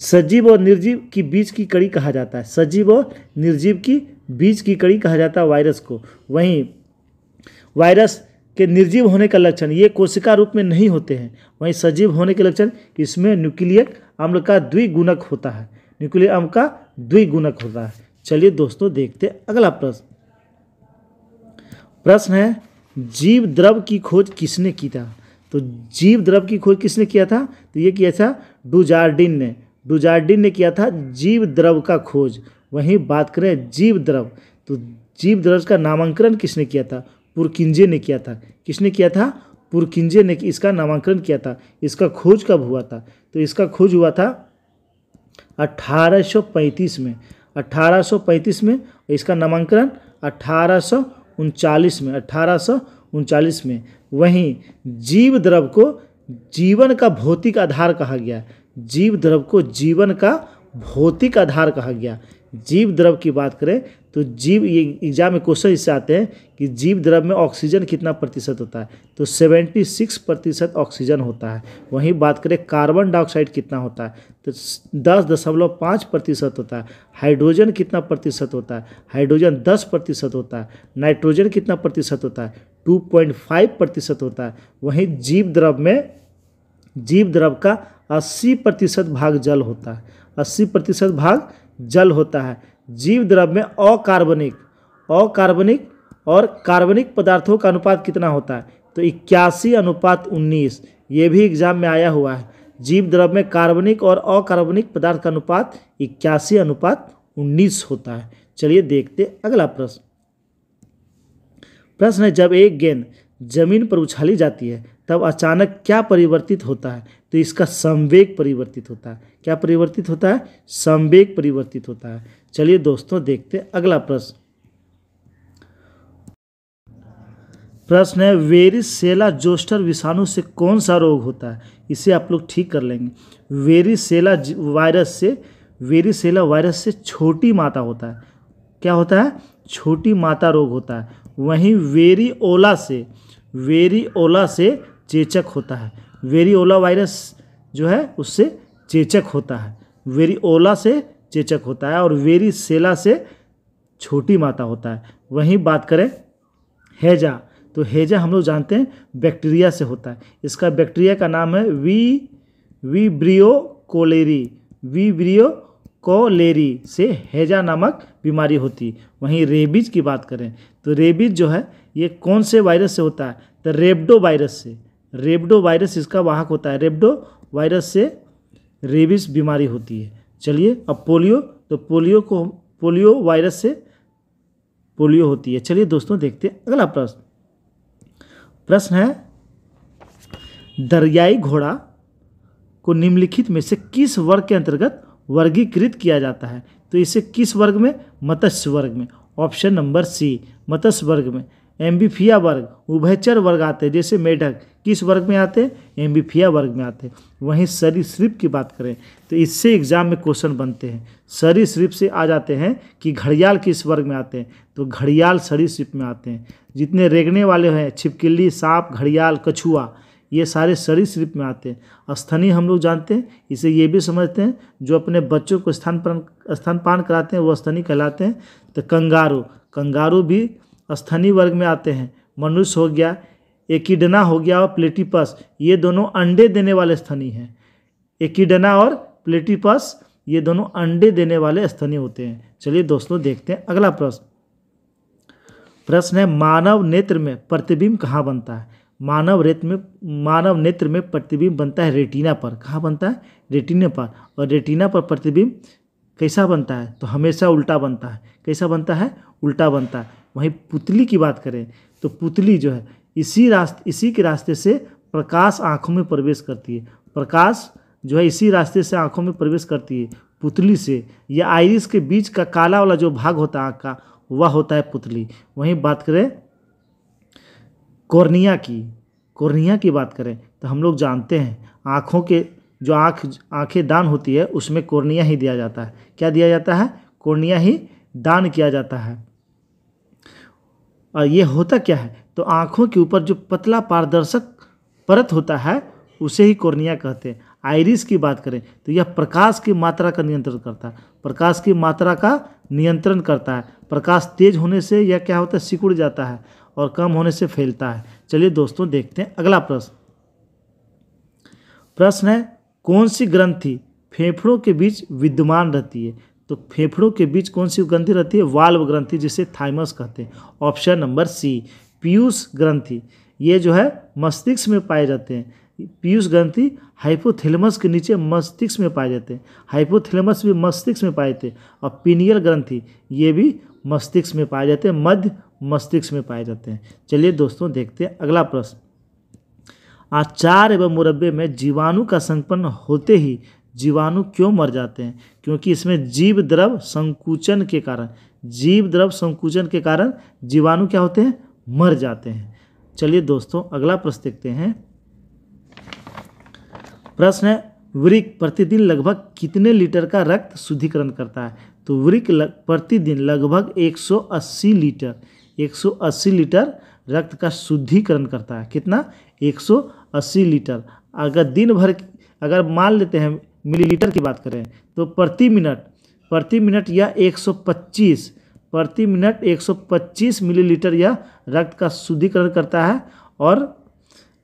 सजीव और निर्जीव की बीच की कड़ी कहा जाता है, सजीव और निर्जीव की बीच की कड़ी कहा जाता है वायरस को। वहीं वायरस के निर्जीव होने का लक्षण, ये कोशिका रूप में नहीं होते हैं। वहीं सजीव होने के लक्षण, इसमें न्यूक्लियक अम्ल का द्विगुणक होता है, न्यूक्लियक अम्ल का द्विगुणक होता है। चलिए दोस्तों देखते हैं अगला प्रश्न। प्रश्न है जीव द्रव की खोज किसने की था। तो जीव द्रव की खोज किसने किया था। तो ये किया था डुजार्डिन ने, डुजार्डिन ने किया था जीव द्रव का खोज। वहीं बात करें जीव द्रव, तो जीव द्रव का नामांकन किसने किया था। पुरकिंजे ने किया था। किसने किया था। पुरकिंजे ने इसका नामांकन किया था। इसका खोज कब हुआ था। तो इसका खोज हुआ था 1835 में, 1835 में। इसका नामांकन 1839 में, 1839 में। वहीं जीव द्रव को जीवन का भौतिक आधार कहा गया, जीव द्रव को जीवन का भौतिक आधार कहा गया। जीव द्रव की बात करें तो जीव, ये एग्जाम में क्वेश्चन इससे आते हैं कि जीव द्रव में ऑक्सीजन कितना प्रतिशत होता है। तो 76% ऑक्सीजन होता है। वहीं बात करें कार्बन डाइऑक्साइड कितना होता है। तो 10.5% होता है। हाइड्रोजन कितना प्रतिशत होता है। हाइड्रोजन 10% होता है। नाइट्रोजन कितना प्रतिशत होता है। 2.5% होता है। वहीं जीव द्रव का 80% भाग जल होता है, 80% भाग जल होता है। जीव द्रव में अकार्बनिक और कार्बनिक पदार्थों का अनुपात कितना होता है। तो 81:19, ये भी एग्जाम में आया हुआ है। जीव द्रव में कार्बनिक और अकार्बनिक पदार्थ का अनुपात 81:19 होता है। चलिए देखते अगला प्रश्न। प्रश्न है जब एक गेंद जमीन पर उछाली जाती है तब अचानक क्या परिवर्तित होता है। तो इसका संवेग परिवर्तित होता है। क्या परिवर्तित होता है। संवेग परिवर्तित होता है। चलिए दोस्तों देखते अगला प्रश्न। प्रश्न है वेरिसेला जोस्टर विषाणु से कौन सा रोग होता है। इसे आप लोग ठीक कर लेंगे। वेरिसेला वायरस से छोटी माता होता है। क्या होता है। छोटी माता रोग होता है। वहीं वेरिओला से चेचक होता है। वेरिओला वायरस जो है उससे चेचक होता है। वेरिओला से चेचक होता है और वेरिसेला से छोटी माता होता है। वहीं बात करें हैजा, तो हैजा हम लोग जानते हैं बैक्टीरिया से होता है। इसका बैक्टीरिया का नाम है विब्रियो कोलेरी से हैजा नामक बीमारी होती है। वहीं रेबीज की बात करें तो रेबीज जो है ये कौन से वायरस से होता है। तो रेब्डो वायरस इसका वाहक होता है। रेब्डो वायरस से रेबीज बीमारी होती है। चलिए अब पोलियो, तो पोलियो वायरस से पोलियो होती है। चलिए दोस्तों देखते हैं अगला प्रश्न। प्रश्न है दरियाई घोड़ा को निम्नलिखित में से किस वर्ग के अंतर्गत वर्गीकृत किया जाता है? तो इसे किस वर्ग में? मत्स्य वर्ग में। ऑप्शन नंबर सी, मत्स्य वर्ग में। एम्फीबिया वर्ग, उभयचर वर्ग आते हैं, जैसे मेढक किस वर्ग में आते हैं? एम्फीबिया वर्ग में आते हैं। वहीं सरीसृप की बात करें तो इससे एग्जाम में क्वेश्चन बनते हैं। सरीसृप से आ जाते हैं कि घड़ियाल किस वर्ग में आते हैं? तो घड़ियाल सरीसृप में आते हैं। जितने रेंगने वाले हैं, छिपकली, सांप, घड़ियाल, कछुआ, ये सारे सरीसृप में आते हैं। स्तनी हम लोग जानते हैं, इसे ये भी समझते हैं, जो अपने बच्चों को स्तनपान कराते हैं वो स्तनी कहलाते हैं। तो कंगारू भी स्तनी वर्ग में आते हैं। मनुष्य हो गया, एकिडना हो गया और प्लेटिपस, ये दोनों अंडे देने वाले स्तनी हैं। एकिडना और प्लेटिपस ये दोनों अंडे देने वाले स्तनी होते हैं। चलिए दोस्तों देखते हैं अगला प्रश्न है, मानव नेत्र में प्रतिबिंब कहाँ बनता है? मानव नेत्र में प्रतिबिंब बनता है रेटिना पर। कहाँ बनता है? रेटिना पर। और रेटिना पर प्रतिबिंब कैसा बनता है? तो हमेशा उल्टा बनता है। कैसा बनता है? उल्टा बनता है। वहीं पुतली की बात करें तो पुतली जो है इसी के रास्ते से प्रकाश आँखों में प्रवेश करती है। प्रकाश जो है इसी रास्ते से आँखों में प्रवेश करती है पुतली से। यह आइरिस के बीच का काला वाला जो भाग होता है आँख का, वह होता है पुतली। वहीं बात करें कॉर्निया की बात करें तो हम लोग जानते हैं आँखों के जो आँखें दान होती है उसमें कॉर्निया ही दिया जाता है। क्या दिया जाता है? कॉर्निया ही दान किया जाता है। और ये होता क्या है? तो आँखों के ऊपर जो पतला पारदर्शक परत होता है उसे ही कॉर्निया कहते हैं। आइरिस की बात करें तो यह प्रकाश की मात्रा का नियंत्रण करता है। प्रकाश की मात्रा का नियंत्रण करता है। प्रकाश तेज होने से यह क्या होता है? सिकुड़ जाता है और कम होने से फैलता है। चलिए दोस्तों देखते हैं अगला प्रश्न है, कौन सी ग्रंथि फेफड़ों के बीच विद्यमान रहती है? तो फेफड़ों के बीच कौन सी ग्रंथि रहती है? वाल्व ग्रंथि, जिसे थाइमस कहते हैं। ऑप्शन नंबर सी, पीयूष ग्रंथि। ये जो है मस्तिष्क में पाए जाते हैं। पीयूष ग्रंथि हाइपोथैलेमस के नीचे मस्तिष्क में पाए जाते हैं। हाइपोथैलेमस भी मस्तिष्क में पाए जाते हैं। और पीनियल ग्रंथि ये भी मस्तिष्क में पाए जाते हैं, मध्य मस्तिष्क में पाए जाते हैं। चलिए दोस्तों देखते हैं अगला प्रश्न। आचार एवं मुरब्बे में जीवाणु का संपन्न होते ही जीवाणु क्यों मर जाते हैं? क्योंकि इसमें जीव द्रव संकुचन के कारण जीवाणु क्या होते हैं? मर जाते हैं। चलिए दोस्तों अगला प्रश्न देखते हैं। प्रश्न है, वृक्क प्रतिदिन लगभग कितने लीटर का रक्त शुद्धिकरण करता है? तो वृक्क प्रतिदिन लगभग 180 लीटर रक्त का शुद्धिकरण करता है। कितना? 180 लीटर। अगर दिन भर अगर मान लेते हैं मिलीलीटर की बात करें तो प्रति मिनट यह 125 मिलीलीटर यह रक्त का शुद्धिकरण करता है। और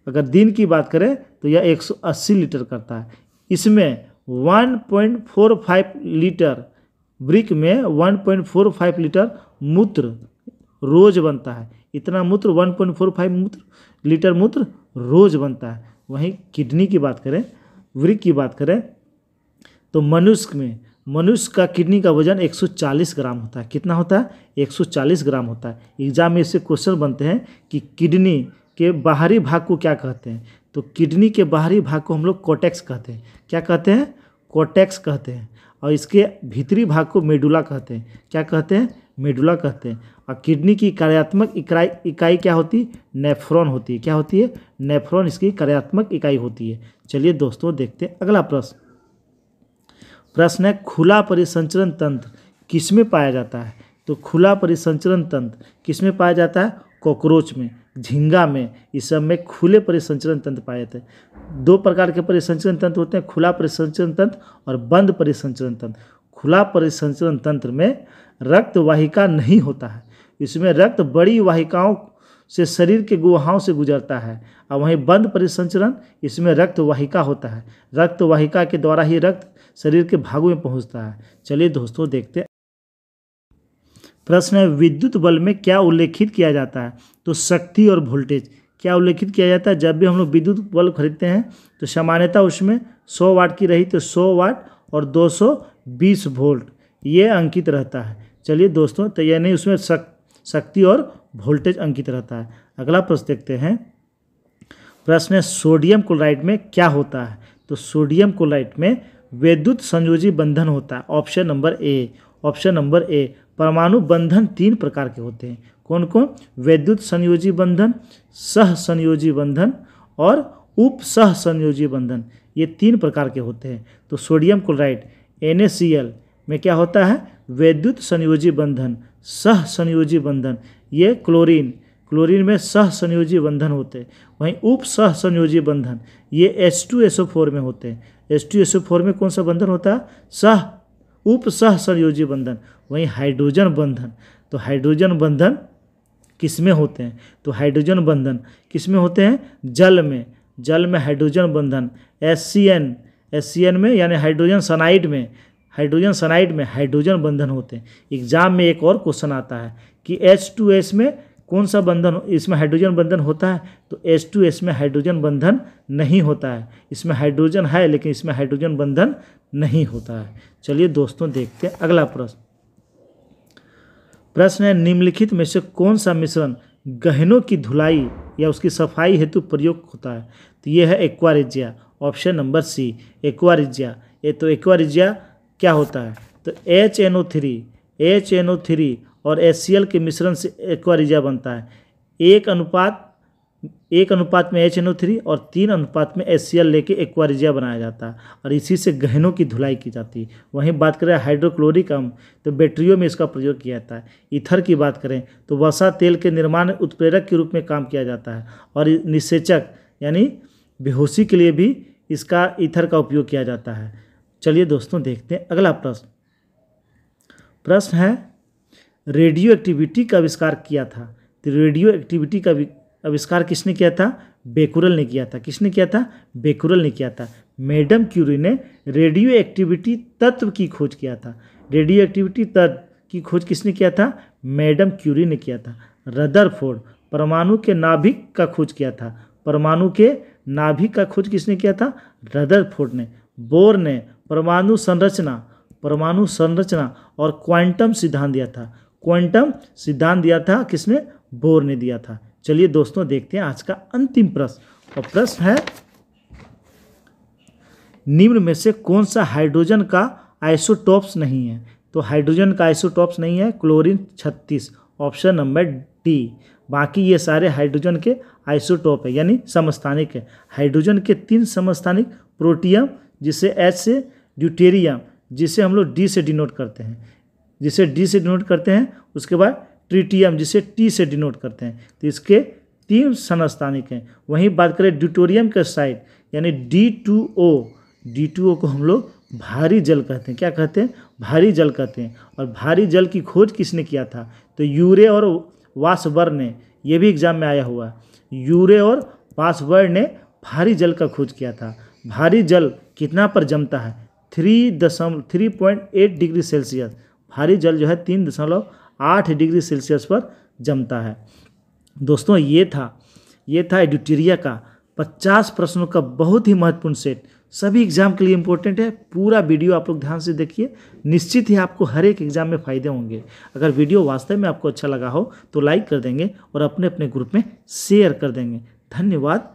अगर दिन की बात करें तो यह 180 लीटर करता है। इसमें 1.45 लीटर वृक्क में 1.45 लीटर मूत्र रोज बनता है। इतना मूत्र 1.45 लीटर मूत्र रोज बनता है। वहीं किडनी की बात करें, वृक्क की बात करें तो मनुष्य का किडनी का वजन 140 ग्राम होता है। कितना होता है? 140 ग्राम होता है। एग्जाम में इससे क्वेश्चन बनते हैं कि किडनी के बाहरी भाग को क्या कहते हैं? तो किडनी के बाहरी भाग को हम लोग कोर्टेक्स कहते हैं। क्या कहते हैं? कोर्टेक्स कहते हैं। और इसके भीतरी भाग को मेडुला कहते हैं। क्या कहते हैं? मेडुला कहते हैं। और किडनी की कार्यात्मक इकाई क्या होती है? नेफ्रॉन होती है। क्या होती है? नेफ्रॉन इसकी कार्यात्मक इकाई होती है। चलिए दोस्तों देखते हैं अगला प्रश्न है, खुला परिसंचरण तंत्र किसमें पाया जाता है? तो खुला परिसंचरण तंत्र किसमें पाया जाता है? कॉकरोच में, झींगा में, इस सब में खुले परिसंचरण तंत्र पाए जाते हैं। दो प्रकार के परिसंचरण तंत्र होते हैं, खुला परिसंचरण तंत्र और बंद परिसंचरण तंत्र। खुला परिसंचरण तंत्र में रक्त वाहिका नहीं होता है। इसमें रक्त बड़ी वाहिकाओं से शरीर के गुहाओं से गुजरता है। और वहीं बंद परिसंचरण, इसमें रक्त वाहिका होता है। रक्त वाहिका के द्वारा ही रक्त शरीर के भागों में पहुंचता है। चलिए दोस्तों देखते हैं। प्रश्न है, विद्युत बल में क्या उल्लेखित किया जाता है? तो शक्ति और वोल्टेज। क्या उल्लेखित किया जाता है? जब भी हम लोग विद्युत बल्ब खरीदते हैं तो सामान्यतः उसमें 100 वाट की रही तो 100 वाट और 220 वोल्ट ये अंकित रहता है। चलिए दोस्तों, तो यानी उसमें शक्ति और वोल्टेज अंकित रहता है। अगला प्रश्न देखते हैं। प्रश्न है, सोडियम क्लोराइड में क्या होता है? तो सोडियम क्लोराइड में विद्युत संयोजी बंधन होता है। Option number A. परमाणु बंधन 3 प्रकार के होते हैं। कौन कौन? विद्युत संयोजी बंधन, सह संयोजी बंधन और उप सह संयोजी बंधन। ये 3 प्रकार के होते हैं। तो सोडियम क्लोराइड NaCl में क्या होता है? विद्युत संयोजी बंधन, सह संयोजी बंधन। ये क्लोरीन में सह संयोजी बंधन होते हैं। वहीं उप सह संयोजी बंधन ये H2SO4 में होते हैं। H2SO4 में कौन सा बंधन होता है? उप सह संयोजी बंधन। वहीं हाइड्रोजन बंधन, तो हाइड्रोजन बंधन किस में होते हैं? तो हाइड्रोजन बंधन किस में होते हैं? जल में हाइड्रोजन बंधन SCN में, यानी हाइड्रोजन सनाइड में हाइड्रोजन बंधन होते हैं। एग्जाम में एक और क्वेश्चन आता है कि H2S में कौन सा बंधन, इसमें हाइड्रोजन बंधन होता है? तो H2S में हाइड्रोजन बंधन नहीं होता है। इसमें हाइड्रोजन है लेकिन इसमें हाइड्रोजन बंधन नहीं होता है। चलिए दोस्तों देखते हैं अगला प्रश्न है, निम्नलिखित में से कौन सा मिश्रण गहनों की धुलाई या उसकी सफाई हेतु प्रयोग होता है? तो ये है aqua regia. Option number C, aqua regia. तो एक्वारिजिया क्या होता है? तो HNO3 और HCl के मिश्रण से एक्वारिजिया बनता है। 1 अनुपात में HNO3 और 3 अनुपात में HCl लेके एक्वारिजिया बनाया जाता है और इसी से गहनों की धुलाई की जाती है। वहीं बात करें हाइड्रोक्लोरिक अम्ल, तो बैटरियों में इसका प्रयोग किया जाता है। ईथर की बात करें तो वसा तेल के निर्माण उत्प्रेरक के रूप में काम किया जाता है और निषेचक यानी बेहोशी के लिए भी इसका ईथर का उपयोग किया जाता है। चलिए दोस्तों देखते हैं अगला प्रश्न है, रेडियो एक्टिविटी का आविष्कार किया था। तो रेडियो एक्टिविटी का आविष्कार किसने किया था? बेकुरल ने किया था। किसने किया था? बेकुरल ने किया था। मैडम क्यूरी ने रेडियो एक्टिविटी तत्व की खोज किया था। रेडियो एक्टिविटी तत्व की खोज किसने किया था? मैडम क्यूरी ने किया था। रदरफोर्ड परमाणु के नाभिक का खोज किया था। परमाणु के नाभिक का खोज किसने किया था? रदरफोर्ड ने। बोर ने परमाणु संरचना और क्वांटम सिद्धांत दिया था। क्वांटम सिद्धांत दिया था किसने? बोर ने दिया था। चलिए दोस्तों देखते हैं आज का अंतिम प्रश्न, और प्रश्न है, निम्न में से कौन सा हाइड्रोजन का आइसोटॉप्स नहीं है? तो हाइड्रोजन का आइसोटॉप्स नहीं है क्लोरीन 36। Option number D. बाकी ये सारे हाइड्रोजन के आइसोटॉप है यानी समस्थानिक है। हाइड्रोजन के 3 समस्थानिक, प्रोटियम जिसे H से, ड्यूटेरियम जिसे हम लोग D से डिनोट करते हैं, उसके बाद ट्रिटियम जिसे T से डिनोट करते हैं। तो इसके 3 समस्थानिक हैं। वहीं बात करें ड्यूटेरियम के साइड यानी D2O को हम लोग भारी जल कहते हैं। क्या कहते हैं? भारी जल कहते हैं। और भारी जल की खोज किसने किया था? तो यूरे और वासबर्न ने। ये भी एग्जाम में आया हुआ है। यूरे और वासबर्न ने भारी जल का खोज किया था। भारी जल कितना पर जमता है? 3.8 डिग्री सेल्सियस। भारी जल जो है 3.8 डिग्री सेल्सियस पर जमता है। दोस्तों ये था ड्यूटेरिया का 50 प्रश्नों का बहुत ही महत्वपूर्ण सेट। सभी एग्जाम के लिए इम्पोर्टेंट है। पूरा वीडियो आप लोग ध्यान से देखिए, निश्चित ही आपको हर एक एग्जाम में फ़ायदे होंगे। अगर वीडियो वास्तव में आपको अच्छा लगा हो तो लाइक कर देंगे और अपने अपने ग्रुप में शेयर कर देंगे। धन्यवाद।